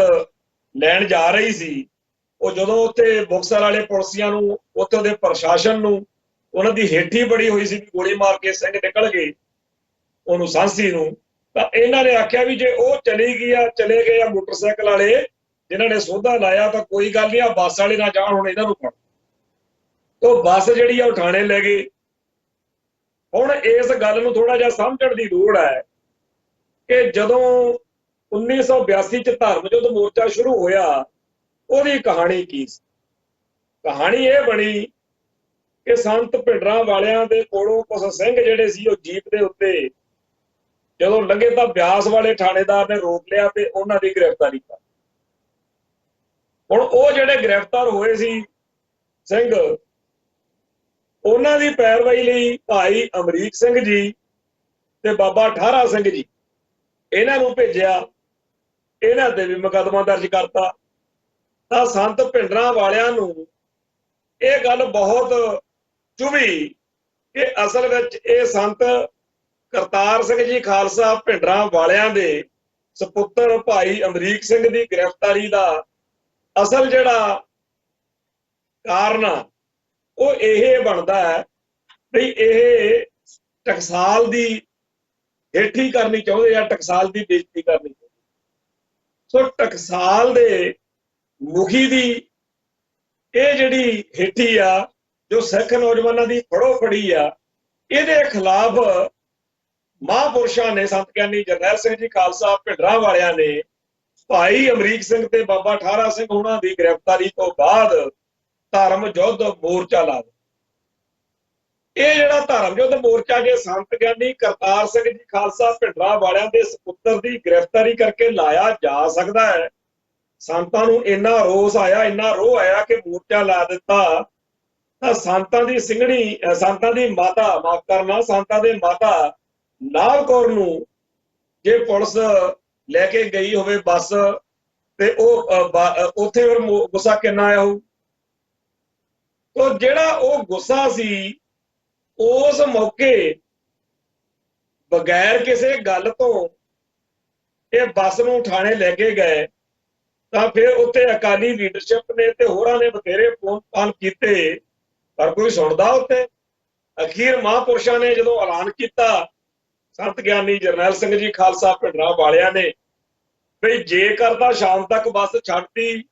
ਲੈਣ ਜਾ ਰਹੀ ਸੀ, ਉਹ ਜਦੋਂ ਉੱਥੇ ਮੁਕਤਸਰ ਵਾਲੇ ਪੁਲਿਸੀਆਂ ਨੂੰ, ਉੱਥੇ ਦੇ ਪ੍ਰਸ਼ਾਸਨ ਨੂੰ, ਉਹਨਾਂ ਦੀ ਹੇਠੀ ਬੜੀ ਹੋਈ ਸੀ ਵੀ ਗੋਲੀ ਮਾਰ ਕੇ ਸਿੰਘ ਨਿਕਲ ਗਏ ਉਹਨੂੰ ਸਾਂਸੀ ਨੂੰ, ਤਾਂ ਇਹਨਾਂ ਨੇ ਆਖਿਆ ਵੀ ਜੇ ਉਹ ਚਲੇ ਗਏ ਆ ਮੋਟਰਸਾਈਕਲ ਵਾਲੇ ਜਿਨ੍ਹਾਂ ਨੇ ਸੋਧਾ ਲਾਇਆ ਤਾਂ ਕੋਈ ਗੱਲ ਨਹੀਂ, ਆ ਬੱਸ ਵਾਲੇ ਨਾ ਜਾਣ, ਹੁਣ ਇਹਨਾਂ ਨੂੰ ਫੜ। ਉਹ ਬੱਸ ਜਿਹੜੀ ਆ ਉਹ ਥਾਣੇ ਲੈ ਗਏ। ਹੁਣ ਇਸ ਗੱਲ ਨੂੰ ਥੋੜਾ ਜਿਹਾ ਸਮਝਣ ਦੀ ਲੋੜ ਹੈ ਕਿ ਜਦੋਂ 1982 ਚ ਧਰਮ ਯੁੱਧ ਮੋਰਚਾ ਸ਼ੁਰੂ ਹੋਇਆ, ਉਹਦੀ ਕਹਾਣੀ ਕੀ ਸੀ। ਕਹਾਣੀ ਇਹ ਬਣੀ ਕਿ ਸੰਤ ਭਿੰਡਰਾਂ ਵਾਲਿਆਂ ਦੇ ਕੋਲੋਂ ਕੁਝ ਸਿੰਘ ਜਿਹੜੇ ਸੀ ਉਹ ਜੀਪ ਦੇ ਉੱਤੇ ਜਦੋਂ ਲੰਘੇ ਤਾਂ ਬਿਆਸ ਵਾਲੇ ਥਾਣੇਦਾਰ ਨੇ ਰੋਕ ਲਿਆ ਤੇ ਉਹਨਾਂ ਦੀ ਗ੍ਰਿਫਤਾਰੀ ਕਰ। ਹੁਣ ਉਹ ਜਿਹੜੇ ਗ੍ਰਿਫਤਾਰ ਹੋਏ ਸੀ ਸਿੰਘ, ਉਹਨਾਂ ਦੀ ਪੈਰਵਾਈ ਲਈ ਭਾਈ ਅਮਰੀਕ ਸਿੰਘ ਜੀ ਤੇ ਬਾਬਾ ਠਾਰਾ ਸਿੰਘ ਜੀ, ਇਹਨਾਂ ਨੂੰ ਭੇਜਿਆ। ਇਹਨਾਂ ਤੇ ਵੀ ਮੁਕੱਦਮਾ ਦਰਜ ਕਰਤਾ। ਤਾਂ ਸੰਤ ਭਿੰਡਰਾਂ ਵਾਲਿਆਂ ਨੂੰ ਇਹ ਗੱਲ ਬਹੁਤ ਚੁਭੀ ਕਿ ਅਸਲ ਵਿੱਚ ਇਹ ਸੰਤ ਕਰਤਾਰ ਸਿੰਘ ਜੀ ਖਾਲਸਾ ਭਿੰਡਰਾਂ ਵਾਲਿਆਂ ਦੇ ਸਪੁੱਤਰ ਭਾਈ ਅਮਰੀਕ ਸਿੰਘ ਦੀ ਗ੍ਰਿਫਤਾਰੀ ਦਾ ਅਸਲ ਜਿਹੜਾ ਕਾਰਨ ਆ ਉਹ ਇਹ ਬਣਦਾ ਹੈ ਵੀ ਇਹ ਟਕਸਾਲ ਦੀ ਹੇਠੀ ਕਰਨੀ ਚਾਹੁੰਦੇ ਆ, ਟਕਸਾਲ ਦੀ ਬੇਇੱਜ਼ਤੀ ਕਰਨੀ ਚਾਹੁੰਦੇ। ਸੋ ਟਕਸਾਲ ਦੇ ਮੁਖੀ ਦੀ ਇਹ ਜਿਹੜੀ ਹੇਠੀ ਆ, ਜੋ ਸਿੱਖ ਨੌਜਵਾਨਾਂ ਦੀ ਫੜੋ ਫੜੀ ਆ, ਇਹਦੇ ਖਿਲਾਫ ਮਹਾਂਪੁਰਸ਼ਾਂ ਨੇ, ਸੰਤ ਗਿਆਨੀ ਜਰਨੈਲ ਸਿੰਘ ਜੀ ਖਾਲਸਾ ਭਿੰਡਰਾਂ ਵਾਲਿਆਂ ਨੇ ਭਾਈ ਅਮਰੀਕ ਸਿੰਘ ਤੇ ਬਾਬਾ ਠਾਰਾ ਸਿੰਘ ਉਹਨਾਂ ਦੀ ਗ੍ਰਿਫਤਾਰੀ ਤੋਂ ਬਾਅਦ ਧਰਮ ਯੁੱਧ ਮੋਰਚਾ ਲਾ ਦਿੱਤਾ। ਇਹ ਜਿਹੜਾ ਧਰਮ ਯੁੱਧ ਮੋਰਚਾ ਜੇ ਸੰਤ ਗਿਆਨੀ ਕਰਤਾਰ ਸਿੰਘ ਜੀ ਖਾਲਸਾ ਭਿੰਡਰਾਂ ਵਾਲਿਆਂ ਦੇ ਸਪੁੱਤਰ ਦੀ ਗ੍ਰਿਫਤਾਰੀ ਕਰਕੇ ਲਾਇਆ ਜਾ ਸਕਦਾ ਹੈ, ਸੰਤਾਂ ਨੂੰ ਇੰਨਾ ਰੋਸ ਆਇਆ, ਇੰਨਾ ਰੋਹ ਆਇਆ ਕਿ ਮੋਰਚਾ ਲਾ ਦਿੱਤਾ, ਤਾਂ ਸੰਤਾਂ ਦੀ ਸਿੰਘਣੀ, ਸੰਤਾਂ ਦੀ ਮਾਤਾ, ਮਾਫ ਕਰਨਾ, ਸੰਤਾਂ ਦੇ ਮਾਤਾ ਨਾਭ ਕੌਰ ਨੂੰ ਜੇ ਪੁਲਿਸ ਲੈ ਕੇ ਗਈ ਹੋਵੇ ਬੱਸ, ਤੇ ਉਹ ਉੱਥੇ ਫਿਰ ਗੁੱਸਾ ਕਿੰਨਾ ਆਇਆ ਹੋਊ। ਤਾਂ ਜਿਹੜਾ ਉਹ ਗੁੱਸਾ ਸੀ, ਉਸ ਮੌਕੇ ਬਗੈਰ ਕਿਸੇ ਗੱਲ ਤੋਂ ਇਹ ਬੱਸ ਨੂੰ ਥਾਣੇ ਲੈ ਕੇ ਗਏ, ਤਾਂ ਫਿਰ ਉੱਥੇ ਅਕਾਲੀ ਲੀਡਰਸ਼ਿਪ ਨੇ ਤੇ ਹੋਰਾਂ ਨੇ ਬਥੇਰੇ ਫੋਨ ਕੀਤੇ, ਪਰ ਕੋਈ ਸੁਣਦਾ ਉੱਥੇ। ਅਖੀਰ ਮਹਾਂਪੁਰਸ਼ਾਂ ਨੇ ਜਦੋਂ ਐਲਾਨ ਕੀਤਾ, ਸੰਤ ਗਿਆਨੀ ਜਰਨੈਲ ਸਿੰਘ ਜੀ ਖਾਲਸਾ ਭਿੰਡਰਾਂ ਵਾਲਿਆਂ ਨੇ, ਵੀ ਜੇਕਰ ਤਾਂ ਸ਼ਾਮ ਤੱਕ ਬੱਸ ਛੱਡਤੀ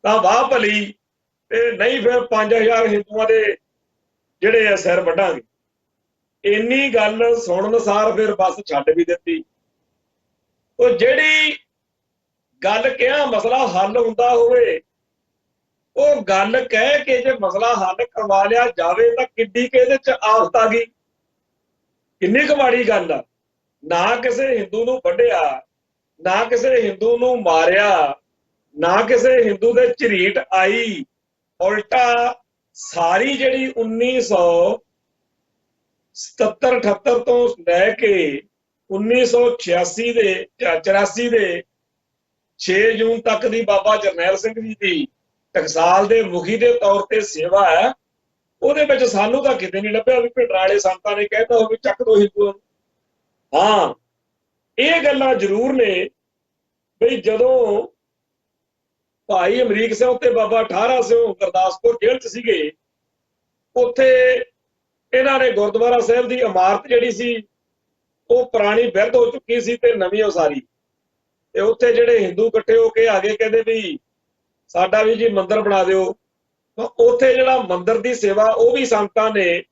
ਤਾਂ ਵਾਹ ਭਲੀ, ਤੇ ਨਹੀਂ ਫਿਰ 5000 ਹਿੰਦੂਆਂ ਦੇ ਜਿਹੜੇ ਆ ਸਿਰ ਵੱਢਾਂਗੇ। ਇੰਨੀ ਗੱਲ ਸੁਣਨ ਅਨੁਸਾਰ ਫਿਰ ਬੱਸ ਛੱਡ ਵੀ ਦਿੱਤੀ। ਉਹ ਜਿਹੜੀ ਗੱਲ ਕਿਹਾ ਮਸਲਾ ਹੱਲ ਹੁੰਦਾ ਹੋਵੇ, ਉਹ ਗੱਲ ਕਹਿ ਕੇ ਜੇ ਮਸਲਾ ਹੱਲ ਕਰਵਾ ਲਿਆ ਜਾਵੇ ਤਾਂ ਕਿੱਡੀ ਕਿ ਇਹਦੇ ਚ ਆਫਤ ਆ ਗਈ, ਕਿੰਨੀ ਕੁ ਮਾੜੀ ਗੱਲ ਆ। ਨਾ ਕਿਸੇ ਹਿੰਦੂ ਨੂੰ ਵੱਢਿਆ, ਨਾ ਕਿਸੇ ਹਿੰਦੂ ਨੂੰ ਮਾਰਿਆ, ਨਾ ਕਿਸੇ ਹਿੰਦੂ ਦੇ ਝਰੀਟ ਆਈ, ਉਲਟਾ ਸਾਰੀ ਜਿਹੜੀ 1977-78 ਤੋਂ ਲੈ ਕੇ 1986 ਦੇ 84 ਦੇ 6 ਜੂਨ ਤੱਕ ਦੀ ਬਾਬਾ ਜਰਨੈਲ ਸਿੰਘ ਜੀ ਦੀ ਟਕਸਾਲ ਦੇ ਮੁਖੀ ਦੇ ਤੌਰ ਤੇ ਸੇਵਾ ਹੈ, ਉਹਦੇ ਵਿੱਚ ਸਾਨੂੰ ਤਾਂ ਕਿਤੇ ਨਹੀਂ ਲੱਭਿਆ ਵੀ ਭਿੰਡਰਾਂ ਵਾਲੇ ਸੰਤਾਂ ਨੇ ਕਹਿਤਾ ਹੋਵੇ ਚੱਕ ਦੋ ਹਿੰਦੂਆਂ ਨੂੰ। ਹਾਂ, ਇਹ ਗੱਲਾਂ ਜ਼ਰੂਰ ਨੇ ਬਈ ਜਦੋਂ ਭਾਈ ਅਮਰੀਕ ਸਿੰਘ ਤੇ ਬਾਬਾ ਠਾਰਾ ਸਿੰਘ ਗੁਰਦਾਸਪੁਰ ਜੇਲ੍ਹ 'ਚ ਸੀਗੇ, ਉੱਥੇ ਇਹਨਾਂ ਨੇ ਗੁਰਦੁਆਰਾ ਸਾਹਿਬ ਦੀ ਇਮਾਰਤ ਜਿਹੜੀ ਸੀ ਉਹ ਪੁਰਾਣੀ ਬਿਰਧ ਹੋ ਚੁੱਕੀ ਸੀ ਤੇ ਨਵੀਂ ਉਸਾਰੀ, ਤੇ ਉੱਥੇ ਜਿਹੜੇ ਹਿੰਦੂ ਇਕੱਠੇ ਹੋ ਕੇ ਆ ਗਏ, ਕਹਿੰਦੇ ਵੀ ਸਾਡਾ ਵੀ ਜੀ ਮੰਦਿਰ ਬਣਾ ਦਿਓ। ਉੱਥੇ ਜਿਹੜਾ ਮੰਦਿਰ ਦੀ ਸੇਵਾ ਉਹ ਵੀ ਸੰਤਾਂ ਨੇ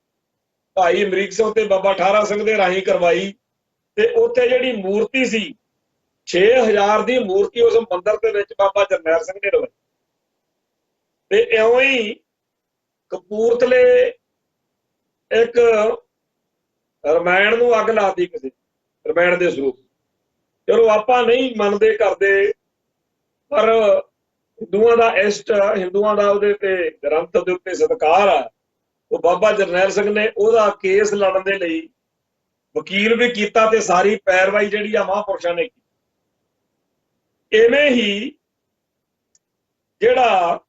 ਭਾਈ ਅਮਰੀਕ ਸਿੰਘ ਤੇ ਬਾਬਾ ਠਾਰਾ ਸਿੰਘ ਦੇ ਰਾਹੀਂ ਕਰਵਾਈ, ਤੇ ਉੱਥੇ ਜਿਹੜੀ ਮੂਰਤੀ ਸੀ 6000 ਦੀ ਮੂਰਤੀ ਉਸ ਮੰਦਿਰ ਦੇ ਵਿੱਚ ਬਾਬਾ ਜਰਨੈਲ ਸਿੰਘ ਨੇ ਲਵਾਈ। ਤੇ ਇਉਂ ਹੀ ਕਪੂਰਥਲੇ ਇੱਕ ਰਮਾਇਣ ਨੂੰ ਅੱਗ ਲਾਤੀ, ਕਿਸੇ ਰਮਾਇਣ ਦੇ ਸਰੂਪ। ਚਲੋ ਆਪਾਂ ਨਹੀਂ ਮੰਨਦੇ ਕਰਦੇ, ਪਰ ਹਿੰਦੂਆਂ ਦਾ ਇਸ਼ਟ, ਹਿੰਦੂਆਂ ਦਾ ਉਹਦੇ ਤੇ ਗ੍ਰੰਥ ਦੇ ਉੱਤੇ ਸਤਿਕਾਰ ਆ। ਉਹ ਬਾਬਾ ਜਰਨੈਲ ਸਿੰਘ ਨੇ ਉਹਦਾ ਕੇਸ ਲੜਨ ਦੇ ਲਈ ਵਕੀਲ ਵੀ ਕੀਤਾ ਤੇ ਸਾਰੀ ਪੈਰਵਾਈ ਜਿਹੜੀ ਆ ਮਹਾਂਪੁਰਸ਼ਾਂ ਨੇ ਕੀਤੀ। ਇਵੇਂ ਹੀ ਜਿਹੜਾ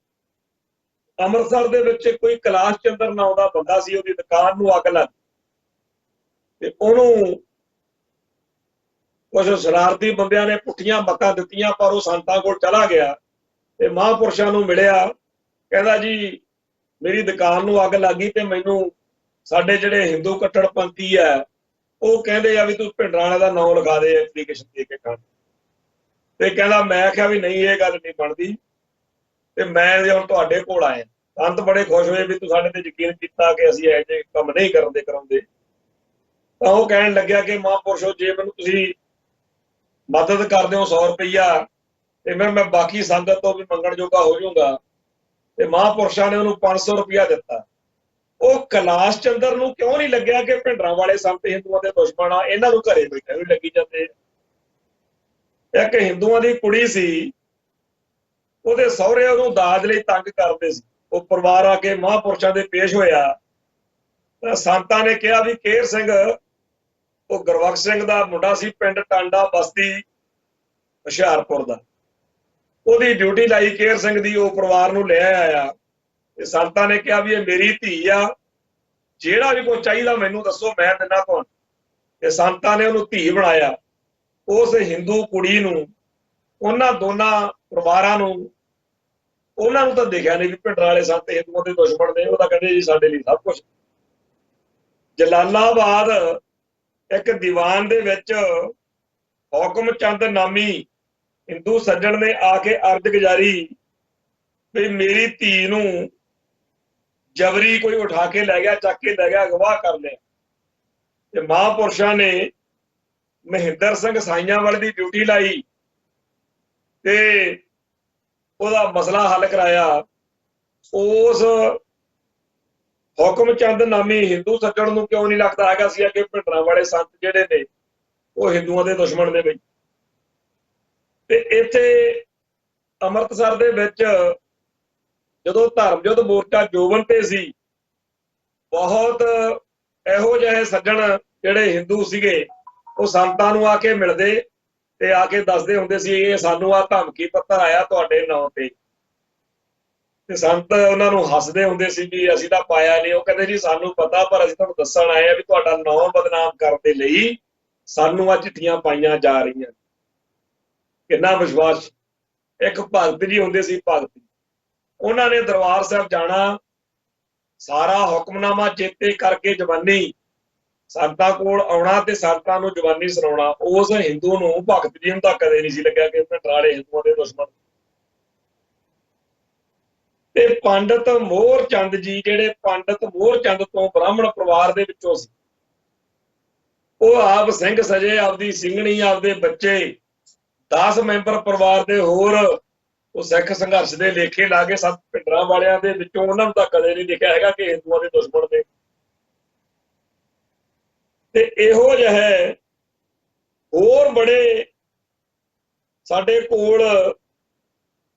ਅੰਮ੍ਰਿਤਸਰ ਦੇ ਵਿੱਚ ਕੋਈ ਕੈਲਾਸ਼ ਚੰਦਰ ਨਾਂ ਦਾ ਬੰਦਾ ਸੀ, ਉਹਦੀ ਦੁਕਾਨ ਨੂੰ ਅੱਗ ਲੱਗ, ਤੇ ਉਹਨੂੰ ਕੁਝ ਸ਼ਰਾਰਤੀ ਬੰਦਿਆਂ ਨੇ ਪੁੱਠੀਆਂ ਮੱਤਾਂ ਦਿੱਤੀਆਂ, ਪਰ ਉਹ ਸੰਤਾਂ ਕੋਲ ਚਲਾ ਗਿਆ ਤੇ ਮਹਾਂਪੁਰਸ਼ਾਂ ਨੂੰ ਮਿਲਿਆ। ਕਹਿੰਦਾ ਜੀ ਮੇਰੀ ਦੁਕਾਨ ਨੂੰ ਅੱਗ ਲੱਗੀ ਤੇ ਮੈਨੂੰ ਸਾਡੇ ਜਿਹੜੇ ਹਿੰਦੂ ਕੱਟੜਪੰਥੀ ਆ ਉਹ ਕਹਿੰਦੇ ਆ ਵੀ ਤੂੰ ਭਿੰਡਰਾਂ ਵਾਲੇ ਦਾ ਨਾਮ ਲਿਖਾ ਦੇ ਐਪਲੀਕੇਸ਼ਨ ਦੇ ਕੇ ਕੰਮ। ਤੇ ਕਹਿੰਦਾ ਮੈਂ ਕਿਹਾ ਵੀ ਨਹੀਂ, ਇਹ ਗੱਲ ਨਹੀਂ ਬਣਦੀ, ਤੇ ਮੈਂ ਹੁਣ ਤੁਹਾਡੇ ਕੋਲ ਆਇਆ। ਸੰਤ ਬੜੇ ਖੁਸ਼ ਹੋਏ ਵੀ ਤੂੰ ਸਾਡੇ ਤੇ ਯਕੀਨ ਕੀਤਾ ਕਿ ਅਸੀਂ ਇਹੋ ਜਿਹੇ ਕੰਮ ਨਹੀਂ ਕਰਾਉਂਦੇ। ਤਾਂ ਉਹ ਕਹਿਣ ਲੱਗਿਆ ਕਿ ਮਹਾਂਪੁਰਸ਼ੋ, ਜੇ ਮੈਨੂੰ ਤੁਸੀਂ ਮਦਦ ਕਰਦੇ ਹੋ 100 ਰੁਪਈਆ, ਤੇ ਫਿਰ ਮੈਂ ਬਾਕੀ ਸੰਗਤ ਤੋਂ ਵੀ ਮੰਗਣ ਜੋਗਾ ਹੋ ਜਾਊਗਾ। ਤੇ ਮਹਾਂਪੁਰਸ਼ਾਂ ਨੇ ਉਹਨੂੰ 500 ਰੁਪਈਆ ਦਿੱਤਾ। ਉਹ ਕੈਲਾਸ਼ ਚੰਦਰ ਨੂੰ ਕਿਉਂ ਨਹੀਂ ਲੱਗਿਆ ਕਿ ਭਿੰਡਰਾਂ ਵਾਲੇ ਸੰਤ ਹਿੰਦੂਆਂ ਦੇ ਦੁਸ਼ਮਣ ਆ, ਇਹਨਾਂ ਨੂੰ ਘਰੇ ਬੈਠੇ ਵੀ ਲੱਗੀ ਜਾਂਦੇ। ਇੱਕ ਹਿੰਦੂਆਂ ਦੀ ਕੁੜੀ ਸੀ, ਉਹਦੇ ਸਹੁਰੇ ਉਹਨੂੰ ਦਾਜ ਲਈ ਤੰਗ ਕਰਦੇ ਸੀ। ਉਹ ਪਰਿਵਾਰ ਆ ਕੇ ਮਹਾਂਪੁਰਸ਼ਾਂ ਦੇ ਪੇਸ਼ ਹੋਇਆ, ਤਾਂ ਸੰਤਾਂ ਨੇ ਕਿਹਾ ਵੀ ਕੇਰ ਸਿੰਘ, ਉਹ ਗੁਰਬਖਸ਼ ਸਿੰਘ ਦਾ ਮੁੰਡਾ ਸੀ, ਪਿੰਡ ਟਾਂਡਾ ਬਸਤੀ ਹੁਸ਼ਿਆਰਪੁਰ ਦਾ, ਉਹਦੀ ਡਿਊਟੀ ਲਾਈ ਕੇਰ ਸਿੰਘ ਦੀ, ਉਹ ਪਰਿਵਾਰ ਨੂੰ ਲੈ ਆਇਆ। ਤੇ ਸੰਤਾਂ ਨੇ ਕਿਹਾ ਵੀ ਇਹ ਮੇਰੀ ਧੀ ਆ, ਜਿਹੜਾ ਵੀ ਕੁਝ ਚਾਹੀਦਾ ਮੈਨੂੰ ਦੱਸੋ, ਮੈਂ ਦਿੰਦਾ ਤੁਹਾਨੂੰ। ਤੇ ਸੰਤਾਂ ਨੇ ਉਹਨੂੰ ਧੀ ਬਣਾਇਆ। ਉਸ ਹਿੰਦੂ ਕੁੜੀ ਨੂੰ ਉਹਨਾਂ ਦੋਨਾਂ ਪਰਿਵਾਰਾਂ ਨੂੰ ਉਹਨਾਂ ਨੂੰ ਤਾਂ ਦੇਖਿਆ ਨਹੀਂ ਵੀ ਭਿੰਡਰਾਂ ਵਾਲੇ ਸੰਤ ਹਿੰਦੂਆਂ ਦੇ ਦੁਸ਼ਮਣ ਨੇ। ਉਹ ਤਾਂ ਕਹਿੰਦੇ ਜੀ ਸਾਡੇ ਲਈ ਸਭ ਕੁਝ। ਜਲਾਲਾਬਾਦ ਇੱਕ ਦੀਵਾਨ ਦੇ ਵਿੱਚ ਹੁਕਮ ਚੰਦ ਨਾਮੀ ਹਿੰਦੂ ਸੱਜਣ ਨੇ ਆ ਕੇ ਅਰਜ਼ ਗੁਜ਼ਾਰੀ ਵੀ ਮੇਰੀ ਧੀ ਨੂੰ ਜਬਰੀ ਕੋਈ ਉਠਾ ਕੇ ਲੈ ਗਿਆ, ਚੱਕ ਕੇ ਲੈ ਗਿਆ, ਅਗਵਾ ਕਰ ਲਿਆ। ਤੇ ਮਹਾਂਪੁਰਸ਼ਾਂ ਨੇ ਮਹਿੰਦਰ ਸਿੰਘ ਸਾਈਆਂ ਵਾਲੇ ਦੀ ਡਿਊਟੀ ਲਾਈ ਤੇ ਉਹਦਾ ਮਸਲਾ ਹੱਲ ਕਰਾਇਆ। ਉਸ ਹੁਕਮ ਚੰਦ ਨਾਮੀ ਹਿੰਦੂ ਸੱਜਣ ਨੂੰ ਕਿਉਂ ਨਹੀਂ ਲੱਗਦਾ ਹੈਗਾ ਸੀ ਕਿ ਭਿੰਡਰਾਂ ਵਾਲੇ ਸੰਤ ਜਿਹੜੇ ਨੇ ਉਹ ਹਿੰਦੂਆਂ ਦੇ ਦੁਸ਼ਮਣ ਨੇ ਬਈ। ਤੇ ਇੱਥੇ ਅੰਮ੍ਰਿਤਸਰ ਦੇ ਵਿੱਚ ਜਦੋਂ ਧਰਮ ਯੁੱਧ ਮੋਰਚਾ ਜੋਬਨ ਤੇ ਸੀ, ਬਹੁਤ ਇਹੋ ਜਿਹੇ ਸੱਜਣ ਜਿਹੜੇ ਹਿੰਦੂ ਸੀਗੇ ਉਹ ਸੰਤਾਂ ਨੂੰ ਆ ਕੇ ਮਿਲਦੇ ਤੇ ਆ ਕੇ ਦੱਸਦੇ ਹੁੰਦੇ ਸੀ ਇਹ ਸਾਨੂੰ ਆ ਧਮਕੀ ਪੱਤਰ ਆਇਆ ਤੁਹਾਡੇ ਨਾਂ ਤੇ। ਤੇ ਸੰਤ ਉਹਨਾਂ ਨੂੰ ਹੱਸਦੇ ਹੁੰਦੇ ਸੀ ਵੀ ਅਸੀਂ ਤਾਂ ਪਾਇਆ ਨਹੀਂ। ਉਹ ਕਹਿੰਦੇ ਜੀ ਸਾਨੂੰ ਪਤਾ, ਪਰ ਅਸੀਂ ਤੁਹਾਨੂੰ ਦੱਸਣ ਆਏ ਆ ਵੀ ਤੁਹਾਡਾ ਨਾਂ ਬਦਨਾਮ ਕਰਨ ਦੇ ਲਈ ਸਾਨੂੰ ਆ ਚਿੱਠੀਆਂ ਪਾਈਆਂ ਜਾ ਰਹੀਆਂ। ਕਿੰਨਾ ਵਿਸ਼ਵਾਸ। ਇੱਕ ਭਗਤ ਜੀ ਹੁੰਦੇ ਸੀ, ਭਗਤ, ਉਹਨਾਂ ਨੇ ਦਰਬਾਰ ਸਾਹਿਬ ਜਾਣਾ, ਸਾਰਾ ਹੁਕਮਨਾਮਾ ਚੇਤੇ ਕਰਕੇ ਜਵਾਨੀ ਸੰਤਾਂ ਕੋਲ ਆਉਣਾ ਤੇ ਸੰਤਾਂ ਨੂੰ ਜਵਾਨੀ ਸੁਣਾਉਣਾ। ਉਸ ਹਿੰਦੂ ਨੂੰ, ਭਗਤ ਜੀ ਨੂੰ ਤਾਂ ਕਦੇ ਨਹੀਂ ਸੀ ਲੱਗਿਆ ਕਿ ਭਿੰਡਰਾਂ ਵਾਲੇ ਹਿੰਦੂਆਂ ਦੇ ਦੁਸ਼ਮਣ। ਤੇ ਪੰਡਤ ਮੋਹਰ ਚੰਦ ਜੀ, ਜਿਹੜੇ ਪੰਡਤ ਮੋਹਰ ਚੰਦ ਤੋਂ ਬ੍ਰਾਹਮਣ ਪਰਿਵਾਰ ਦੇ ਵਿੱਚੋਂ ਸੀ, ਉਹ ਆਪ ਸਿੰਘ ਸਜੇ, ਆਪਦੀ ਸਿੰਘਣੀ, ਆਪਦੇ ਬੱਚੇ, 10 ਮੈਂਬਰ ਪਰਿਵਾਰ ਦੇ ਹੋਰ ਉਹ ਸਿੱਖ ਸੰਘਰਸ਼ ਦੇ ਲੇਖੇ ਲਾ ਕੇ ਸਭ ਭਿੰਡਰਾਂ ਵਾਲਿਆਂ ਦੇ ਵਿੱਚੋਂ ਉਹਨਾਂ ਨੂੰ ਤਾਂ ਕਦੇ ਨਹੀਂ ਦੇਖਿਆ ਹੈਗਾ ਕਿ ਹਿੰਦੂਆਂ ਦੇ ਦੁਸ਼ਮਣ ਨੇ। ਤੇ ਇਹੋ ਜਿਹੇ ਹੋਰ ਬੜੇ ਸਾਡੇ ਕੋਲ